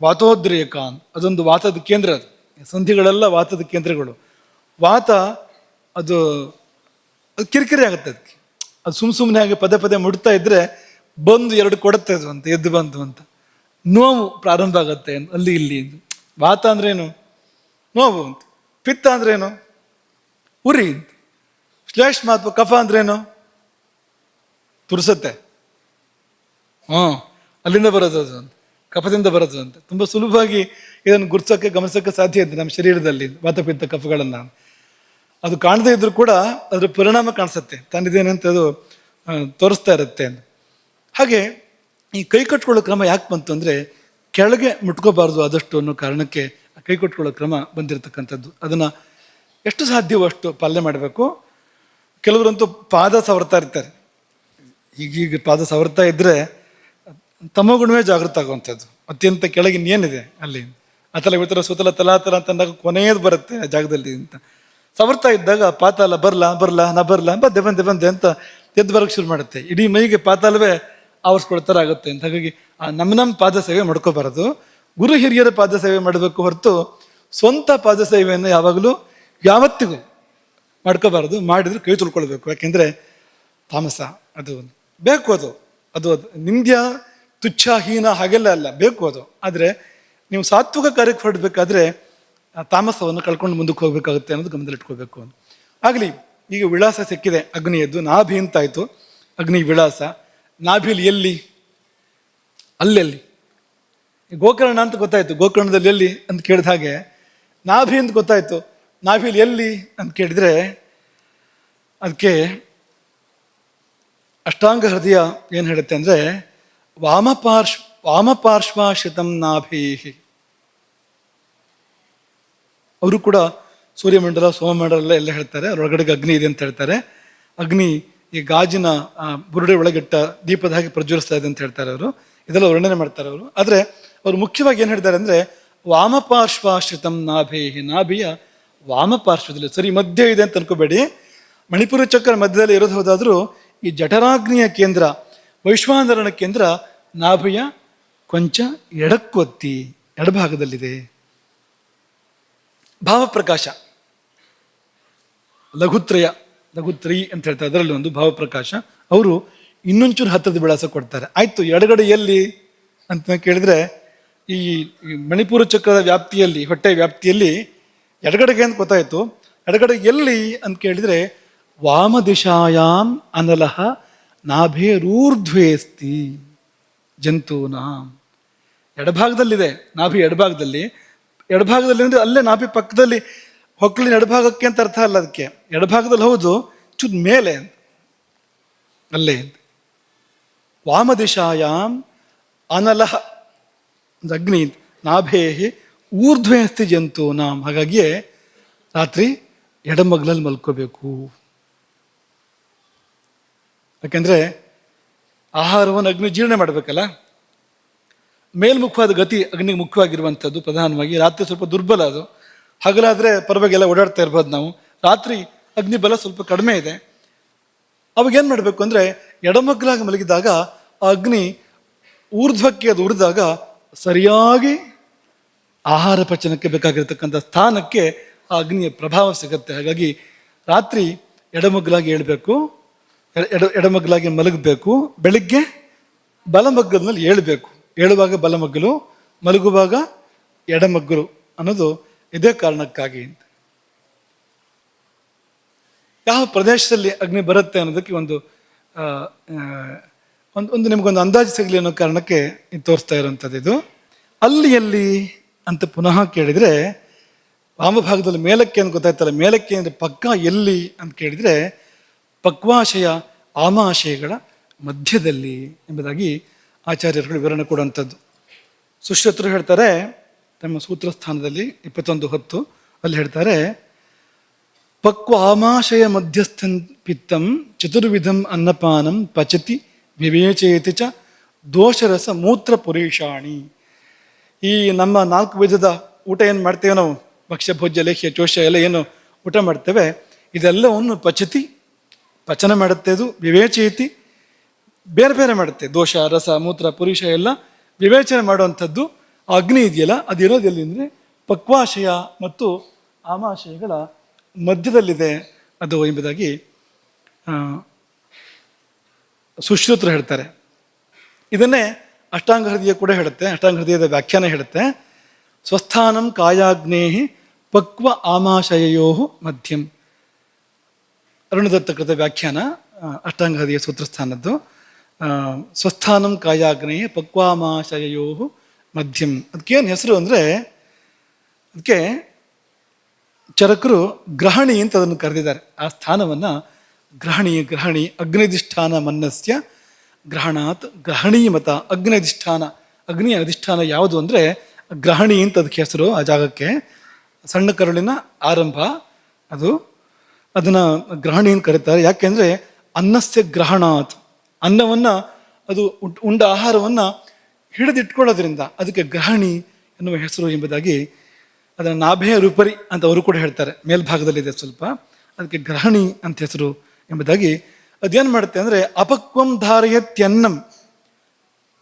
ವಾತೋದ್ರೇಕ. ಅದೊಂದು ವಾತದ ಕೇಂದ್ರ. ಅದು ಸಂಧಿಗಳೆಲ್ಲ ವಾತದ ಕೇಂದ್ರಗಳು. ವಾತ ಅದು ಕಿರಿಕಿರಿ ಆಗುತ್ತೆ ಅದಕ್ಕೆ. ಅದು ಸುಮ್ಮನೆ ಹಾಗೆ ಪದೇ ಪದೇ ಮುಡ್ತಾ ಇದ್ರೆ ಬಂದು ಎರಡು ಕೊಡುತ್ತೆ ಅದು ಅಂತ, ಎದ್ದು ಬಂದು ಅಂತ ನೋವು ಪ್ರಾರಂಭ ಆಗತ್ತೆ ಅಲ್ಲಿ ಇಲ್ಲಿ. ವಾತ ಅಂದ್ರೇನು? ನೋವು ಅಂತ. ಪಿತ್ತ ಅಂದ್ರೇನು? ಉರಿ ಅಂತ. ಶ್ಲೇಷ್ಮ ಅಥವಾ ಕಫ ಅಂದ್ರೇನು? ತುರ್ಸತ್ತೆ. ಅಲ್ಲಿಂದ ಬರೋದು ಅದು ಅಂತ, ಕಫದಿಂದ ಬರೋದು ಅಂತ. ತುಂಬ ಸುಲಭವಾಗಿ ಇದನ್ನು ಗುರ್ಸೋಕ್ಕೆ ಗಮನಿಸೋಕ್ಕೆ ಸಾಧ್ಯ ಇದೆ ನಮ್ಮ ಶರೀರದಲ್ಲಿ ವಾತಪಿತ್ತ ಕಫಗಳನ್ನು. ಅದು ಕಾಣದೇ ಇದ್ರೂ ಕೂಡ ಅದ್ರ ಪರಿಣಾಮ ಕಾಣಿಸುತ್ತೆ, ತನ್ನಿದೇನಂತ ಅದು ತೋರಿಸ್ತಾ ಇರುತ್ತೆ. ಹಾಗೆ ಈ ಕೈ ಕಟ್ಕೊಳ್ಳೋ ಕ್ರಮ ಯಾಕೆ ಬಂತು ಅಂದರೆ ಕೆಳಗೆ ಮುಟ್ಕೋಬಾರ್ದು ಆದಷ್ಟು ಅನ್ನೋ ಕಾರಣಕ್ಕೆ ಕೈ ಕಟ್ಕೊಳ್ಳೋ ಕ್ರಮ ಬಂದಿರತಕ್ಕಂಥದ್ದು. ಅದನ್ನು ಎಷ್ಟು ಸಾಧ್ಯವೋ ಅಷ್ಟು ಪಾಲನೆ ಮಾಡಬೇಕು. ಕೆಲವರಂತೂ ಪಾದ ಸವರ್ತಾ ಇರ್ತಾರೆ. ಈಗೀಗ ಪಾದ ಸವರ್ತಾ ಇದ್ದರೆ ತಮಗುಣವೇ ಜಾಗೃತ ಆಗುವಂಥದ್ದು. ಅತ್ಯಂತ ಕೆಳಗಿನ ಏನಿದೆ ಅಲ್ಲಿ ಅತಲ ವಿತರ ಸುತಲ ತಲಾತಲ ಅಂತ ಅಂದಾಗ ಕೊನೆಯದು ಬರುತ್ತೆ ಆ ಜಾಗದಲ್ಲಿ ಅಂತ. ಸವರ್ತಾ ಇದ್ದಾಗ ಪಾತಾಲ ನಾ ಬರ್ಲ ಬಂದೆ ಅಂತ ಎದ್ದು ಬರಕ್ಕೆ ಶುರು ಮಾಡುತ್ತೆ. ಇಡೀ ಮೈಗೆ ಪಾತಾಲವೇ ಆವರಿಸ್ಕೊಳ್ತಾರ ಆಗುತ್ತೆ ಅಂತ. ಹಾಗಾಗಿ ನಮ್ಮ ಪಾದ ಸೇವೆ ಮಾಡ್ಕೋಬಾರದು, ಗುರು ಹಿರಿಯರ ಪಾದ ಸೇವೆ ಮಾಡಬೇಕು ಹೊರತು ಸ್ವಂತ ಪಾದ ಸೇವೆಯನ್ನು ಯಾವತ್ತಿಗೂ ಮಾಡ್ಕೋಬಾರದು. ಮಾಡಿದ್ರೆ ಕೈ ತುಳ್ಕೊಳ್ಬೇಕು. ಯಾಕೆಂದ್ರೆ ತಾಮಸ ಅದು ಬೇಕು, ಅದು ನಿಂದ್ಯ ತುಚ್ಛ ಹೀನ ಹಾಗೆಲ್ಲ ಅಲ್ಲ, ಬೇಕು ಅದು. ಆದರೆ ನೀವು ಸಾತ್ವಿಕ ಕಾರ್ಯಕ್ಕೆ ಹೊರಡಬೇಕಾದ್ರೆ ಆ ತಾಮಸವನ್ನು ಕಳ್ಕೊಂಡು ಮುಂದಕ್ಕೆ ಹೋಗ್ಬೇಕಾಗುತ್ತೆ ಅನ್ನೋದು ಗಮನದಲ್ಲಿಟ್ಕೋಬೇಕು. ಆಗಲಿ, ಈಗ ವಿಳಾಸ ಸಿಕ್ಕಿದೆ ಅಗ್ನಿಯದ್ದು, ನಾಭಿ ಅಂತಾಯ್ತು ಅಗ್ನಿ ವಿಳಾಸ. ನಾಭಿಲಿ ಎಲ್ಲಿ? ಅಲ್ಲೆಲ್ಲಿ ಗೋಕರ್ಣ ಅಂತ ಗೊತ್ತಾಯ್ತು, ಗೋಕರ್ಣದಲ್ಲಿ ಎಲ್ಲಿ ಅಂತ ಕೇಳಿದ ಹಾಗೆ ನಾಭಿ ಅಂತ ಗೊತ್ತಾಯ್ತು, ನಾಭಿಲಿ ಎಲ್ಲಿ ಅಂತ ಕೇಳಿದ್ರೆ ಅದಕ್ಕೆ ಅಷ್ಟಾಂಗ ಹೃದಯ ಏನು ಹೇಳುತ್ತೆ ಅಂದರೆ ವಾಮಪಾರ್ಶ್ವಾಶ್ರಿತಂ ನಾಭೀಹಿ. ಅವರು ಕೂಡ ಸೂರ್ಯಮಂಡಲ ಸೋಮಮಂಡಲ ಎಲ್ಲ ಹೇಳ್ತಾರೆ, ಅದರೊಳಗಡೆಗೆ ಅಗ್ನಿ ಇದೆ ಅಂತ ಹೇಳ್ತಾರೆ. ಅಗ್ನಿ ಈ ಗಾಜಿನ ಬುರುಡೆ ಒಳಗಿಟ್ಟ ದೀಪದ ಹಾಗೆ ಪ್ರಜ್ವಲಿಸ್ತಾ ಇದೆ ಅಂತ ಹೇಳ್ತಾರೆ ಅವರು. ಇದೆಲ್ಲ ವರ್ಣನೆ ಮಾಡ್ತಾರೆ ಅವರು. ಆದರೆ ಅವರು ಮುಖ್ಯವಾಗಿ ಏನು ಹೇಳ್ತಾರೆ ಅಂದರೆ ವಾಮಪಾರ್ಶ್ವಾಶ್ರಿತಂ ನಾಭೀಹಿ, ನಾಭಿಯ ವಾಮಪಾರ್ಶ್ವದಲ್ಲಿ, ಸರಿ ಮಧ್ಯ ಇದೆ ಅಂತ ಅನ್ಕೋಬೇಡಿ. ಮಣಿಪುರ ಚಕ್ರ ಮಧ್ಯದಲ್ಲಿ ಇರೋದು ಹೋದಾದರೂ ಈ ಜಠರಾಗ್ನಿಯ ಕೇಂದ್ರ, ವೈಶ್ವಾನರಣ ಕೇಂದ್ರ ನಾಭಿಯ ಕೊಂಚ ಎಡಕ್ಕೊತ್ತಿ ಎಡಭಾಗದಲ್ಲಿದೆ. ಭಾವಪ್ರಕಾಶ ಲಘುತ್ರಯಿ ಅಂತ ಹೇಳ್ತಾರೆ, ಅದರಲ್ಲಿ ಒಂದು ಭಾವಪ್ರಕಾಶ. ಅವರು ಇನ್ನೊಂಚೂರು ಹತ್ತದ ವಿಳಾಸ ಕೊಡ್ತಾರೆ. ಆಯ್ತು, ಎಡಗಡೆ ಎಲ್ಲಿ ಅಂತ ಕೇಳಿದ್ರೆ ಈ ಮಣಿಪುರ ಚಕ್ರದ ವ್ಯಾಪ್ತಿಯಲ್ಲಿ, ಹೊಟ್ಟೆ ವ್ಯಾಪ್ತಿಯಲ್ಲಿ ಎಡಗಡೆಗೆ ಅಂತ ಗೊತ್ತಾಯ್ತು. ಎಡಗಡೆ ಎಲ್ಲಿ ಅಂತ ಕೇಳಿದ್ರೆ ವಾಮದಿಶಾಯಾಮ್ ಅನಲಹ ನಾಭೇರೂರ್ಧ್ವೇಸ್ತಿ ಜಂತೂನಾಂ. ಎಡಭಾಗದಲ್ಲಿದೆ ನಾಭಿ, ಎಡಭಾಗದಲ್ಲಿ ಅಂದರೆ ಅಲ್ಲೇ ನಾಭಿ ಪಕ್ಕದಲ್ಲಿ, ಹೊಕ್ಕಳಿನ ಎಡಭಾಗಕ್ಕೆ ಅಂತ ಅರ್ಥ ಅಲ್ಲ ಅದಕ್ಕೆ. ಎಡಭಾಗದಲ್ಲಿ ಹೌದು, ಚುದ್ ಮೇಲೆ ಅಂತ, ಅಲ್ಲೇ ವಾಮದಿಶಾಯಾಮ್ ಅನಲಹ ಅಗ್ನಿ ನಾಭೇಹಿ ಊರ್ಧ್ವೇ ಅಸ್ತಿ ಜಂತೂನಾಂ. ಹಾಗಾಗಿಯೇ ರಾತ್ರಿ ಎಡಮಗ್ಲಲ್ಲಿ ಮಲ್ಕೋಬೇಕು. ಯಾಕೆಂದ್ರೆ ಆಹಾರವನ್ನು ಅಗ್ನಿ ಜೀರ್ಣ ಮಾಡಬೇಕಲ್ಲ. ಮೇಲ್ಮುಖವಾದ ಗತಿ ಅಗ್ನಿಗೆ ಮುಖ್ಯವಾಗಿರುವಂಥದ್ದು ಪ್ರಧಾನವಾಗಿ. ರಾತ್ರಿ ಸ್ವಲ್ಪ ದುರ್ಬಲ ಅದು, ಹಗಲಾದರೆ ಪರವಾಗಿಲ್ಲ ಓಡಾಡ್ತಾ ಇರ್ಬೋದು ನಾವು. ರಾತ್ರಿ ಅಗ್ನಿ ಬಲ ಸ್ವಲ್ಪ ಕಡಿಮೆ ಇದೆ. ಅವಾಗೇನು ಮಾಡಬೇಕು ಅಂದರೆ ಎಡಮಗ್ಲಾಗಿ ಮಲಗಿದಾಗ ಆ ಅಗ್ನಿ ಊರ್ಧ್ವಕ್ಕೆ ಅದು ಉರಿದಾಗ ಸರಿಯಾಗಿ ಆಹಾರ ಪಚನಕ್ಕೆ ಬೇಕಾಗಿರ್ತಕ್ಕಂಥ ಸ್ಥಾನಕ್ಕೆ ಆ ಅಗ್ನಿಯ ಪ್ರಭಾವ ಸಿಗುತ್ತೆ. ಹಾಗಾಗಿ ರಾತ್ರಿ ಎಡಮಗ್ಲಾಗಿ ಏಳಬೇಕು, ಎಡಮಗ್ಲಾಗಿ ಮಲಗಬೇಕು. ಬೆಳಿಗ್ಗೆ ಬಲಮಗ್ಗಲಿನಲ್ಲಿ ಏಳಬೇಕು. ಏಳುವಾಗ ಬಲಮಗ್ಗಲು, ಮಲಗುವಾಗ ಎಡಮಗ್ಗಲು ಅನ್ನೋದು ಇದೇ ಕಾರಣಕ್ಕಾಗಿ. ಯಾವ ಪ್ರದೇಶದಲ್ಲಿ ಅಗ್ನಿ ಬರುತ್ತೆ ಅನ್ನೋದಕ್ಕೆ ಒಂದು ನಿಮಗೊಂದು ಅಂದಾಜು ಸಿಗಲಿ ಅನ್ನೋ ಕಾರಣಕ್ಕೆ ತೋರಿಸ್ತಾ ಇರೋವಂಥದ್ದು ಇದು. ಅಲ್ಲಿ ಎಲ್ಲಿ ಅಂತ ಪುನಃ ಕೇಳಿದರೆ ವಾಮಭಾಗದಲ್ಲಿ ಮೇಲಕ್ಕೆ ಅಂತ ಗೊತ್ತಾಯ್ತಲ್ಲ, ಮೇಲಕ್ಕೆ ಅಂದರೆ ಪಕ್ಕ ಎಲ್ಲಿ ಅಂತ ಕೇಳಿದರೆ ಪಕ್ವಾಶಯ ಆಮಾಶಯಗಳ ಮಧ್ಯದಲ್ಲಿ ಎಂಬುದಾಗಿ ಆಚಾರ್ಯರುಗಳು ವಿವರಣೆ ಕೊಡುವಂಥದ್ದು. ಸುಶ್ರುತರು ಹೇಳ್ತಾರೆ ತಮ್ಮ ಸೂತ್ರಸ್ಥಾನದಲ್ಲಿ 21:10 ಅಲ್ಲಿ ಹೇಳ್ತಾರೆ, ಪಕ್ವ ಆಮಾಶಯ ಮಧ್ಯಸ್ಥನ್ ಪಿತ್ತಂ ಚತುರ್ವಿಧಂ ಅನ್ನಪಾನಂ ಪಚತಿ ವಿವೇಚಯತಿ ಚ ದೋಷರಸ ಮೂತ್ರ ಪುರೀಷಾಣಿ. ಈ ನಮ್ಮ 4 ವಿಧದ ಊಟ ಏನು ಮಾಡ್ತೇವೆ ನಾವು, ಭಕ್ಷ್ಯ ಭೋಜ್ಯ ಲೇಖ್ಯ ಚೋಷ ಎಲ್ಲ ಏನು ಊಟ ಮಾಡ್ತೇವೆ, ಇದೆಲ್ಲವನ್ನು ಪಚನ ಮಾಡುತ್ತೆ. ಅದು ವಿವೇಚಯತಿ, ಬೇರೆ ಬೇರೆ ಮಾಡುತ್ತೆ. ದೋಷ ರಸ ಮೂತ್ರ ಪುರುಷ ಎಲ್ಲ ವಿವೇಚನೆ ಮಾಡುವಂಥದ್ದು ಆ ಅಗ್ನಿ ಇದೆಯಲ್ಲ, ಅದಿರೋದು ಎಲ್ಲಿ ಅಂದರೆ ಪಕ್ವಾಶಯ ಮತ್ತು ಆಮಾಶಯಗಳ ಮಧ್ಯದಲ್ಲಿದೆ ಅದು ಎಂಬುದಾಗಿ ಸುಶ್ರುತರು ಹೇಳ್ತಾರೆ. ಇದನ್ನೇ ಅಷ್ಟಾಂಗ ಹೃದಯ ಕೂಡ ಹೇಳುತ್ತೆ. ಅಷ್ಟಾಂಗ ಹೃದಯದ ವ್ಯಾಖ್ಯಾನ ಹೇಳುತ್ತೆ, ಸ್ವಸ್ಥಾನಂ ಕಾಯಾಗ್ನೇಹಿ ಪಕ್ವ ಆಮಾಶಯೋ ಮಧ್ಯಂ. ಅರುಣದತ್ತ ಕೃತ ವ್ಯಾಖ್ಯಾನ ಅಷ್ಟಾಂಗ ಹೃದಯ ಸೂತ್ರಸ್ಥಾನದ್ದು. ಸ್ವಸ್ಥಾನಂ ಕಾಯಾಗ್ನೇಹಿ ಪಕ್ವಾಮಾಶಯೋ ಮಧ್ಯಂ. ಅದಕ್ಕೇನು ಹೆಸರು ಅಂದರೆ, ಅದಕ್ಕೆ ಚರಕರು ಗ್ರಹಣಿ ಅಂತ ಅದನ್ನು ಕರೆದಿದ್ದಾರೆ. ಆ ಸ್ಥಾನವನ್ನು ಗ್ರಹಣಿ ಅಗ್ನಿಧಿಷ್ಠಾನ ಮನ್ನಸ್ಯ ಗ್ರಹಣಾತ್ ಗ್ರಹಣೀ ಮತ. ಅಗ್ನಿಯ ಅಧಿಷ್ಠಾನ ಯಾವುದು ಅಂದರೆ ಗ್ರಹಣಿ ಅಂತ ಅದಕ್ಕೆ ಹೆಸರು. ಆ ಜಾಗಕ್ಕೆ ಸಣ್ಣ ಕರುಳಿನ ಆರಂಭ ಅದನ್ನು ಗ್ರಹಣಿ ಅಂತ ಕರೀತಾರೆ. ಯಾಕೆಂದರೆ ಅನ್ನಸ್ಯ ಗ್ರಹಣಾತ್, ಅನ್ನವನ್ನು ಅದು ಉಂಡ ಆಹಾರವನ್ನು ಹಿಡಿದಿಟ್ಕೊಳ್ಳೋದ್ರಿಂದ ಅದಕ್ಕೆ ಗ್ರಹಣಿ ಎನ್ನುವ ಹೆಸರು ಎಂಬುದಾಗಿ ಅದನ್ನು ನಾಭೆಯ ರೂಪರಿ ಅಂತ ಅವರು ಕೂಡ ಹೇಳ್ತಾರೆ, ಮೇಲ್ಭಾಗದಲ್ಲಿದೆ ಸ್ವಲ್ಪ, ಅದಕ್ಕೆ ಗ್ರಹಣಿ ಅಂತ ಹೆಸರು ಎಂಬುದಾಗಿ. ಅದೇನು ಮಾಡುತ್ತೆ ಅಂದರೆ ಅಪಕ್ವಂ ಧಾರಯತ್ಯನ್ನಂ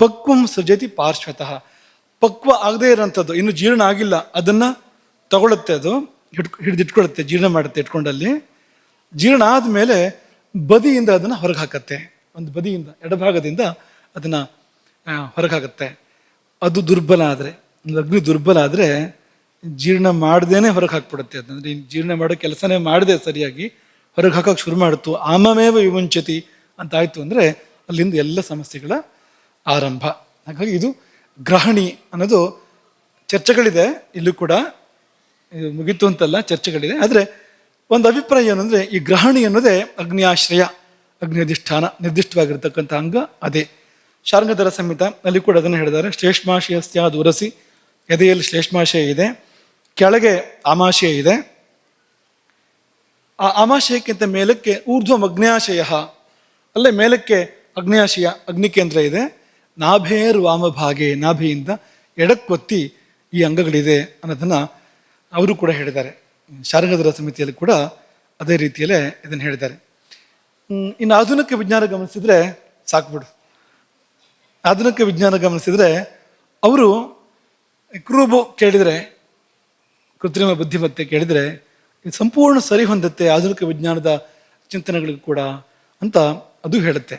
ಪಕ್ವಂ ಸೃಜತಿ ಪಾರ್ಶ್ವತಃ. ಪಕ್ವ ಆಗದೇ ಇರೋಂಥದ್ದು, ಇನ್ನು ಜೀರ್ಣ ಆಗಿಲ್ಲ, ಅದನ್ನು ತಗೊಳುತ್ತೆ, ಅದು ಹಿಡಿದಿಟ್ಕೊಳ್ಳುತ್ತೆ, ಜೀರ್ಣ ಮಾಡುತ್ತೆ ಇಟ್ಕೊಂಡಲ್ಲಿ. ಜೀರ್ಣ ಆದಮೇಲೆ ಬದಿಯಿಂದ ಅದನ್ನು ಹೊರಗೆ ಹಾಕತ್ತೆ, ಒಂದು ಬದಿಯಿಂದ ಎಡಭಾಗದಿಂದ ಅದನ್ನು ಹೊರಗೆ ಹಾಕತ್ತೆ. ಅದು ದುರ್ಬಲ ಆದರೆ, ಒಂದು ಅಗ್ನಿ ದುರ್ಬಲ ಆದರೆ ಜೀರ್ಣ ಮಾಡ್ದೇನೆ ಹೊರಗೆ ಹಾಕ್ಬಿಡುತ್ತೆ. ಅದಂದ್ರೆ ಜೀರ್ಣ ಮಾಡೋ ಕೆಲಸನೇ ಮಾಡದೆ ಸರಿಯಾಗಿ ಹೊರಗೆ ಹಾಕೋಕೆ ಶುರು ಮಾಡುತ್ತು. ಆಮಮೇವ ವಿಮುಂಚತಿ ಅಂತ ಆಯಿತು ಅಂದರೆ ಅಲ್ಲಿಂದ ಎಲ್ಲ ಸಮಸ್ಯೆಗಳ ಆರಂಭ. ಹಾಗಾಗಿ ಇದು ಗ್ರಹಣಿ ಅನ್ನೋದು ಚರ್ಚೆಗಳಿದೆ, ಇಲ್ಲೂ ಕೂಡ ಇದು ಮುಗೀತು ಅಂತಲ್ಲ, ಚರ್ಚೆಗಳಿದೆ. ಆದರೆ ಒಂದು ಅಭಿಪ್ರಾಯ ಏನಂದರೆ ಈ ಗ್ರಹಣಿ ಅನ್ನೋದೇ ಅಗ್ನಿಯಾಶ್ರಯ, ಅಗ್ನಿ ಅಧಿಷ್ಠಾನ, ನಿರ್ದಿಷ್ಟವಾಗಿರ್ತಕ್ಕಂಥ ಅಂಗ ಅದೇ. ಶಾರ್ಂಗಧರ ಸಂಹಿತ ಅಲ್ಲಿ ಕೂಡ ಅದನ್ನು ಹೇಳಿದ್ದಾರೆ. ಶ್ಲೇಷ್ಮಾಶಯ ಸ್ಯಾದ್ ಉರಸಿ, ಎದೆಯಲ್ಲಿ ಶ್ಲೇಷ್ಮಾಶಯ ಇದೆ, ಕೆಳಗೆ ಆಮಾಶಯ ಇದೆ. ಆ ಆಮಾಶಯಕ್ಕಿಂತ ಮೇಲಕ್ಕೆ ಊರ್ಧ್ವಂ ಅಗ್ನ್ಯಾಶಯ, ಅಲ್ಲೇ ಮೇಲಕ್ಕೆ ಅಗ್ನ್ಯಾಶಯ ಅಗ್ನಿಕೇಂದ್ರ ಇದೆ. ನಾಭೇರ್ ವಾಮಭಾಗೆ, ನಾಭಿಯಿಂದ ಎಡಕ್ಕೊತ್ತಿ ಈ ಅಂಗಗಳಿದೆ ಅನ್ನೋದನ್ನು ಅವರು ಕೂಡ ಹೇಳಿದ್ದಾರೆ. ಶಾರ್ಂಗಧರ ಸಮಿತಿಯಲ್ಲಿ ಕೂಡ ಅದೇ ರೀತಿಯಲ್ಲೇ ಇದನ್ನು ಹೇಳಿದ್ದಾರೆ. ಇನ್ನು ಆಧುನಿಕ ವಿಜ್ಞಾನ ಗಮನಿಸಿದ್ರೆ ಸಾಕ್ಬಿಡು. ಆಧುನಿಕ ವಿಜ್ಞಾನ ಗಮನಿಸಿದ್ರೆ ಅವರು ಕ್ರೂಬು ಕೇಳಿದರೆ, ಕೃತ್ರಿಮ ಬುದ್ಧಿಮತ್ತೆ ಕೇಳಿದರೆ ಇದು ಸಂಪೂರ್ಣ ಸರಿ ಹೊಂದುತ್ತೆ ಆಧುನಿಕ ವಿಜ್ಞಾನದ ಚಿಂತನೆಗಳಿಗೂ ಕೂಡ ಅಂತ ಅದು ಹೇಳುತ್ತೆ.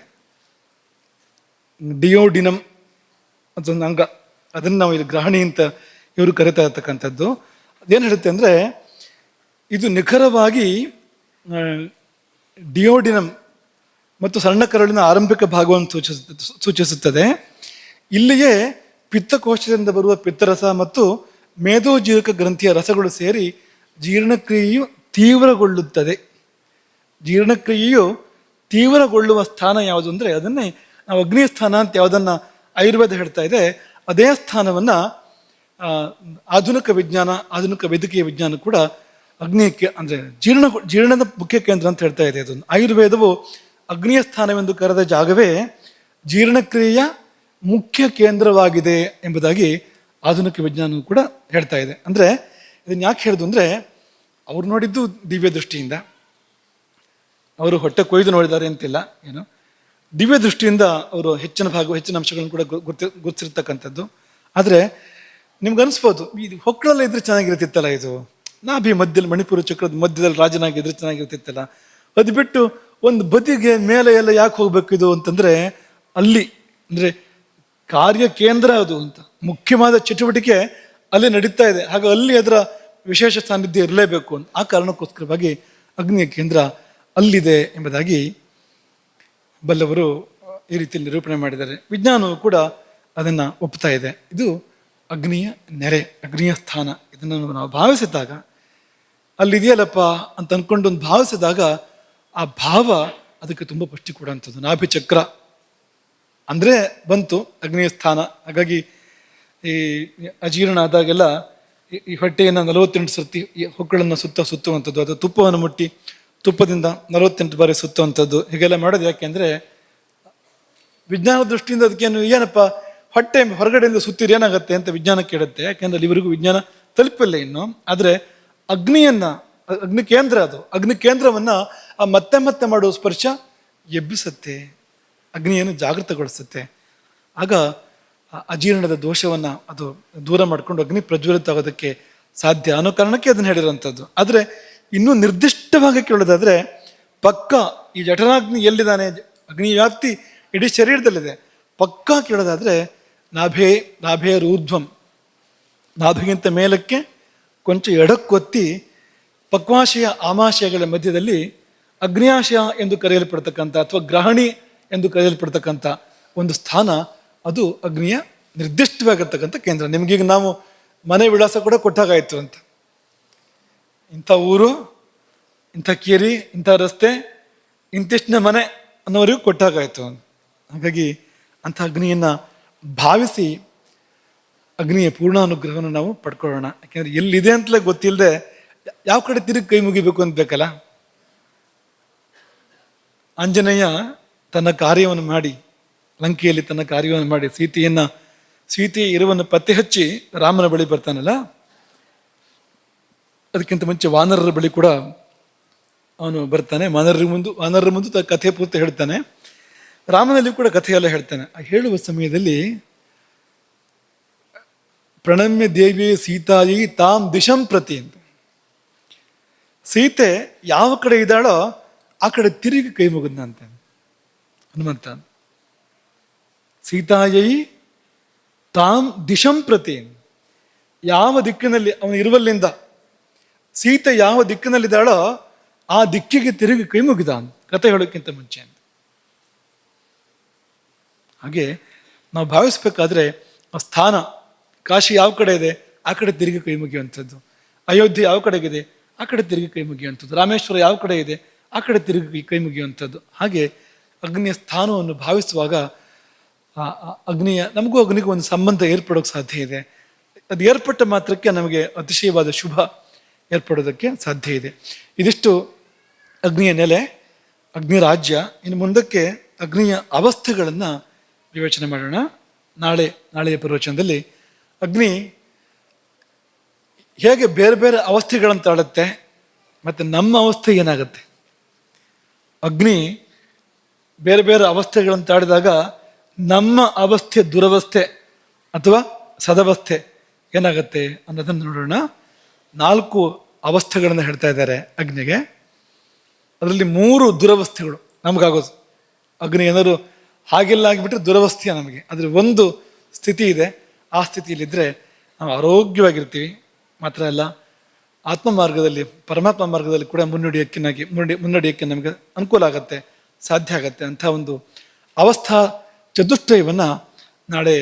ಡಿಯೋಡಿನಮ್ ಅದೊಂದು ಅಂಗ, ಅದನ್ನು ನಾವು ಇಲ್ಲಿ ಗ್ರಹಣಿ ಅಂತ ಇವರು ಕರಿತಾ ಇರ್ತಕ್ಕಂಥದ್ದು. ಅದೇನು ಹೇಳುತ್ತೆ ಅಂದರೆ ಇದು ನಿಖರವಾಗಿ ಡಿಯೋಡಿನಮ್ ಮತ್ತು ಸಣ್ಣ ಕರಳಿನ ಆರಂಭಿಕ ಭಾಗವನ್ನು ಸೂಚಿಸುತ್ತದೆ. ಇಲ್ಲಿಯೇ ಪಿತ್ತಕೋಶದಿಂದ ಬರುವ ಪಿತ್ತರಸ ಮತ್ತು ಮೇದೋಜೀರಕ ಗ್ರಂಥಿಯ ರಸಗಳು ಸೇರಿ ಜೀರ್ಣಕ್ರಿಯೆಯು ತೀವ್ರಗೊಳ್ಳುತ್ತದೆ. ಜೀರ್ಣಕ್ರಿಯೆಯು ತೀವ್ರಗೊಳ್ಳುವ ಸ್ಥಾನ ಯಾವುದು ಅಂದರೆ ಅದನ್ನೇ ನಾವು ಅಗ್ನಿ ಸ್ಥಾನ ಅಂತ ಯಾವುದನ್ನು ಆಯುರ್ವೇದ ಹೇಳ್ತಾ ಇದೆ, ಅದೇ ಸ್ಥಾನವನ್ನು ಆಧುನಿಕ ವಿಜ್ಞಾನ, ಆಧುನಿಕ ವೈದ್ಯಕೀಯ ವಿಜ್ಞಾನ ಕೂಡ ಅಗ್ನಿಯಕ್ಕೆ ಅಂದರೆ ಜೀರ್ಣದ ಮುಖ್ಯ ಕೇಂದ್ರ ಅಂತ ಹೇಳ್ತಾ ಇದೆ. ಅದನ್ನು ಆಯುರ್ವೇದವು ಅಗ್ನಿಯ ಸ್ಥಾನವೆಂದು ಕರೆದ ಜಾಗವೇ ಜೀರ್ಣಕ್ರಿಯೆಯ ಮುಖ್ಯ ಕೇಂದ್ರವಾಗಿದೆ ಎಂಬುದಾಗಿ ಆಧುನಿಕ ವಿಜ್ಞಾನವು ಕೂಡ ಹೇಳ್ತಾ ಇದೆ. ಅಂದರೆ ಇದನ್ನು ಯಾಕೆ ಹೇಳಿದು ಅಂದರೆ ಅವ್ರು ನೋಡಿದ್ದು ದಿವ್ಯ ದೃಷ್ಟಿಯಿಂದ, ಅವರು ಹೊಟ್ಟೆ ಕೊಯ್ದು ನೋಡಿದ್ದಾರೆ ಅಂತಿಲ್ಲ, ಏನು ದಿವ್ಯ ದೃಷ್ಟಿಯಿಂದ ಅವರು ಹೆಚ್ಚಿನ ಅಂಶಗಳನ್ನು ಕೂಡ ಗುರುತಿರ್ತಕ್ಕಂಥದ್ದು. ಆದರೆ ನಿಮ್ಗೆ ಅನಿಸ್ಬೋದು ಇದು ಹೊಕ್ಕಳಲ್ಲ ಇದ್ರೆ ಚೆನ್ನಾಗಿರ್ತಿತ್ತಲ್ಲ, ಇದು ನಾಭಿ ಮಧ್ಯದಲ್ಲಿ ಮಣಿಪುರ ಚಕ್ರದ ಮಧ್ಯದಲ್ಲಿ ರಾಜನಾಗಿ ಇದ್ರೆ ಚೆನ್ನಾಗಿರ್ತಿತ್ತಲ್ಲ, ಅದು ಬಿಟ್ಟು ಒಂದು ಬದಿಗೆ ಮೇಲೆ ಎಲ್ಲ ಯಾಕೆ ಹೋಗ್ಬೇಕು ಇದು ಅಂತಂದ್ರೆ ಅಲ್ಲಿ ಅಂದರೆ ಕಾರ್ಯ ಕೇಂದ್ರ ಅದು ಅಂತ, ಮುಖ್ಯವಾದ ಚಟುವಟಿಕೆ ಅಲ್ಲಿ ನಡೀತಾ ಇದೆ. ಹಾಗೆ ಅಲ್ಲಿ ಅದರ ವಿಶೇಷ ಸಾನ್ನಿಧ್ಯ ಇರಲೇಬೇಕು ಅಂತ ಆ ಕಾರಣಕ್ಕೋಸ್ಕರವಾಗಿ ಅಗ್ನಿಯ ಕೇಂದ್ರ ಅಲ್ಲಿದೆ ಎಂಬುದಾಗಿ ಬಲ್ಲವರು ಈ ರೀತಿಯಲ್ಲಿ ನಿರೂಪಣೆ ಮಾಡಿದ್ದಾರೆ. ವಿಜ್ಞಾನವು ಕೂಡ ಅದನ್ನು ಒಪ್ತಾ ಇದೆ. ಇದು ಅಗ್ನಿಯ ನೆರೆ, ಅಗ್ನಿಯ ಸ್ಥಾನ. ಇದನ್ನು ನಾವು ಭಾವಿಸಿದಾಗ ಅಲ್ಲಿದೆಯಲ್ಲಪ್ಪ ಅಂತ ಅಂದ್ಕೊಂಡು ಒಂದು ಭಾವಿಸಿದಾಗ ಆ ಭಾವ ಅದಕ್ಕೆ ತುಂಬ ಪುಷ್ಟಿ ಕೊಡುವಂಥದ್ದು. ನಾಭಿಚಕ್ರ ಅಂದರೆ ಬಂತು ಅಗ್ನಿಯ ಸ್ಥಾನ. ಹಾಗಾಗಿ ಈ ಅಜೀರ್ಣ ಆದಾಗೆಲ್ಲ ಈ ಹೊಟ್ಟೆಯನ್ನು 48 ಸರ್ತಿ ಈ ಹೊಕ್ಕಳನ್ನು ಸುತ್ತುವಂಥದ್ದು, ಅದು ತುಪ್ಪವನ್ನು ಮುಟ್ಟಿ ತುಪ್ಪದಿಂದ 48 ಬಾರಿ ಸುತ್ತುವಂಥದ್ದು, ಹೀಗೆಲ್ಲ ಮಾಡೋದು ಯಾಕೆ ಅಂದರೆ ವಿಜ್ಞಾನ ದೃಷ್ಟಿಯಿಂದ ಅದಕ್ಕೇನು ಏನಪ್ಪ ಹೊಟ್ಟೆ ಹೊರಗಡೆಯಿಂದ ಸುತ್ತಿರಿ ಏನಾಗುತ್ತೆ ಅಂತ ವಿಜ್ಞಾನ ಕೇಳುತ್ತೆ. ಯಾಕೆಂದ್ರೆ ಅಲ್ಲಿವರೆಗೂ ವಿಜ್ಞಾನ ತಲುಪಿಲ್ಲ ಇನ್ನು. ಆದರೆ ಅಗ್ನಿ ಕೇಂದ್ರ ಅದು, ಅಗ್ನಿ ಕೇಂದ್ರವನ್ನು ಮತ್ತೆ ಮತ್ತೆ ಮಾಡುವ ಸ್ಪರ್ಶ ಎಬ್ಬಿಸುತ್ತೆ, ಅಗ್ನಿಯನ್ನು ಜಾಗೃತಗೊಳಿಸುತ್ತೆ. ಆಗ ಅಜೀರ್ಣದ ದೋಷವನ್ನು ಅದು ದೂರ ಮಾಡಿಕೊಂಡು ಅಗ್ನಿ ಪ್ರಜ್ವಲಿತ ಆಗೋದಕ್ಕೆ ಸಾಧ್ಯ ಅನ್ನೋ ಕಾರಣಕ್ಕೆ ಅದನ್ನು ಹೇಳಿರೋಂಥದ್ದು. ಆದರೆ ಇನ್ನೂ ನಿರ್ದಿಷ್ಟವಾಗಿ ಕೇಳೋದಾದರೆ ಪಕ್ಕ ಈ ಜಠರಾಗ್ನಿ ಎಲ್ಲಿದ್ದಾನೆ, ಅಗ್ನಿ ವ್ಯಾಪ್ತಿ ಇಡೀ ಶರೀರದಲ್ಲಿದೆ. ಪಕ್ಕ ಕೇಳೋದಾದರೆ ನಾಭೇರ್ ಊರ್ಧ್ವಂ, ನಾಭಿಗಿಂತ ಮೇಲಕ್ಕೆ ಕೊಂಚ ಎಡಕ್ಕೊತ್ತಿ ಪಕ್ವಾಶಯ ಆಮಾಶಯಗಳ ಮಧ್ಯದಲ್ಲಿ ಅಗ್ನಿಯಾಶಯ ಎಂದು ಕರೆಯಲ್ಪಡ್ತಕ್ಕಂಥ ಅಥವಾ ಗ್ರಹಣಿ ಎಂದು ಕರೆಯಲ್ಪಡ್ತಕ್ಕಂಥ ಒಂದು ಸ್ಥಾನ, ಅದು ಅಗ್ನಿಯ ನಿರ್ದಿಷ್ಟವಾಗಿರ್ತಕ್ಕಂಥ ಕೇಂದ್ರ. ನಿಮಗೀಗ ನಾವು ಮನೆ ವಿಳಾಸ ಕೂಡ ಕೊಟ್ಟಾಗಾಯಿತು ಅಂತ, ಇಂಥ ಊರು, ಇಂಥ ಕೇರಿ, ಇಂಥ ರಸ್ತೆ, ಇಂತಿಷ್ಟನೇ ಮನೆ ಅನ್ನೋರಿಗೂ ಕೊಟ್ಟಾಗಾಯಿತು. ಹಾಗಾಗಿ ಅಂಥ ಅಗ್ನಿಯನ್ನು ಭಾವಿಸಿ ಅಗ್ನಿಯ ಪೂರ್ಣ ಅನುಗ್ರಹವನ್ನು ನಾವು ಪಡ್ಕೊಳ್ಳೋಣ. ಯಾಕೆಂದರೆ ಎಲ್ಲಿದೆ ಅಂತಲೇ ಗೊತ್ತಿಲ್ಲದೆ ಯಾವ ಕಡೆ ತಿರುಗಿ ಕೈ ಮುಗಿಬೇಕು ಅಂತ ಬೇಕಲ್ಲ. ಆಂಜನೇಯ ತನ್ನ ಕಾರ್ಯವನ್ನು ಮಾಡಿ, ಲಂಕೆಯಲ್ಲಿ ತನ್ನ ಕಾರ್ಯವನ್ನು ಮಾಡಿ ಸೀತೆಯನ್ನು ಸೀತೆಯ ಇರುವನ್ನು ಪತ್ತೆ ಹಚ್ಚಿ ರಾಮನ ಬಳಿ ಬರ್ತಾನಲ್ಲ, ಅದಕ್ಕಿಂತ ಮುಂಚೆ ವಾನರರ ಬಳಿ ಕೂಡ ಅವನು ಬರ್ತಾನೆ. ವಾನರರ ಮುಂದೆ ಕಥೆ ಪೂರ್ತಿ ಹೇಳ್ತಾನೆ. ರಾಮನಲ್ಲಿ ಕೂಡ ಕಥೆಯೆಲ್ಲ ಹೇಳ್ತಾನೆ. ಆ ಹೇಳುವ ಸಮಯದಲ್ಲಿ ಪ್ರಣಮ್ಯ ದೇವಿ ಸೀತಾಯಿ ತಾಂ ದಿಶಂ ಪ್ರತಿ ಅಂತ, ಸೀತೆ ಯಾವ ಕಡೆ ಇದ್ದಾಳೋ ಆ ಕಡೆ ತಿರುಗಿ ಕೈ ಮುಗಿದ್ನ ಅಂತ ಹನುಮಂತ. ಸೀತಾಯೈ ತಾಂ ದಿಶಂ ಪ್ರತಿ, ಯಾವ ದಿಕ್ಕಿನಲ್ಲಿ ಅವನು ಇರುವಲ್ಲಿಂದ ಸೀತೆ ಯಾವ ದಿಕ್ಕಿನಲ್ಲಿದ್ದಾಳೋ ಆ ದಿಕ್ಕಿಗೆ ತಿರುಗಿ ಕೈ ಮುಗಿದ ಕತೆ ಹೇಳೋಕ್ಕಿಂತ ಮುಂಚೆ ಅಂತ. ಹಾಗೆ ನಾವು ಭಾವಿಸ್ಬೇಕಾದ್ರೆ ಆ ಸ್ಥಾನ, ಕಾಶಿ ಯಾವ ಕಡೆ ಇದೆ ಆ ಕಡೆ ತಿರುಗಿ ಕೈ ಮುಗಿಯುವಂಥದ್ದು, ಅಯೋಧ್ಯೆ ಯಾವ ಕಡೆಗಿದೆ ಆ ಕಡೆ ತಿರುಗಿ ಕೈ ಮುಗಿಯುವಂಥದ್ದು, ರಾಮೇಶ್ವರ ಯಾವ ಕಡೆ ಇದೆ ಆ ಕಡೆ ತಿರುಗಿ ಕೈ ಮುಗಿಯುವಂಥದ್ದು. ಹಾಗೆ ಅಗ್ನಿಯ ಸ್ಥಾನವನ್ನು ಭಾವಿಸುವಾಗ ನಮಗೂ ಅಗ್ನಿಗೂ ಒಂದು ಸಂಬಂಧ ಏರ್ಪಡೋಕೆ ಸಾಧ್ಯ ಇದೆ. ಅದು ಏರ್ಪಟ್ಟ ಮಾತ್ರಕ್ಕೆ ನಮಗೆ ಅತಿಶಯವಾದ ಶುಭ ಏರ್ಪಡೋದಕ್ಕೆ ಸಾಧ್ಯ ಇದೆ. ಇದಿಷ್ಟು ಅಗ್ನಿಯ ನೆಲೆ, ಅಗ್ನಿ ರಾಜ್ಯ. ಇನ್ನು ಮುಂದಕ್ಕೆ ಅಗ್ನಿಯ ಅವಸ್ಥೆಗಳನ್ನು ವಿವೇಚನೆ ಮಾಡೋಣ. ನಾಳೆಯ ಪ್ರವಚನದಲ್ಲಿ ಅಗ್ನಿ ಹೇಗೆ ಬೇರೆ ಬೇರೆ ಅವಸ್ಥೆಗಳನ್ನು ತಾಳುತ್ತೆ ಮತ್ತು ನಮ್ಮ ಅವಸ್ಥೆ ಏನಾಗುತ್ತೆ, ಅಗ್ನಿ ಬೇರೆ ಬೇರೆ ಅವಸ್ಥೆಗಳನ್ನು ತಾಳಿದಾಗ ನಮ್ಮ ಅವಸ್ಥೆ ದುರವಸ್ಥೆ ಅಥವಾ ಸದವಸ್ಥೆ ಏನಾಗುತ್ತೆ ಅನ್ನೋದನ್ನು ನೋಡೋಣ. 4 ಅವಸ್ಥೆಗಳನ್ನು ಹೇಳ್ತಾ ಇದ್ದಾರೆ ಅಗ್ನಿಗೆ. ಅದರಲ್ಲಿ 3 ದುರವಸ್ಥೆಗಳು ನಮಗಾಗೋದು. ಅಗ್ನಿ ಏನಾದ್ರು ಹಾಗೆಲ್ಲ ಆಗಿಬಿಟ್ರೆ ದುರವಸ್ಥೆಯ ನಮಗೆ. ಆದರೆ ಒಂದು ಸ್ಥಿತಿ ಇದೆ, ಆ ಸ್ಥಿತಿಯಲ್ಲಿದ್ದರೆ ನಾವು ಆರೋಗ್ಯವಾಗಿರ್ತೀವಿ. ಮಾತ್ರ ಅಲ್ಲ, ಆತ್ಮ ಮಾರ್ಗದಲ್ಲಿ, ಪರಮಾತ್ಮ ಮಾರ್ಗದಲ್ಲಿ ಕೂಡ ಮುನ್ನಡೆಯೋಕ್ಕೆ ನಮಗೆ ಅನುಕೂಲ ಆಗತ್ತೆ, ಸಾಧ್ಯ ಆಗತ್ತೆ. ಅಂಥ ಒಂದು ಅವಸ್ಥಾ ಚತುಷ್ಟಯವನ್ನು ನಾಳೆ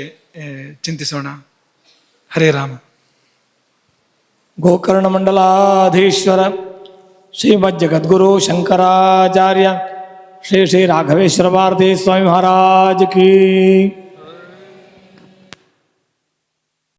ಚಿಂತಿಸೋಣ. ಹರೇ ರಾಮ. ಗೋಕರ್ಣ ಮಂಡಲಾಧೀಶ್ವರ ಶ್ರೀಮಜ್ಜಗದ್ಗುರು ಶಂಕರಾಚಾರ್ಯ ಶ್ರೀ ಶ್ರೀ ರಾಘವೇಶ್ವರ ಭಾರತೀ ಸ್ವಾಮಿ ಮಹಾರಾಜ್ ಕೀ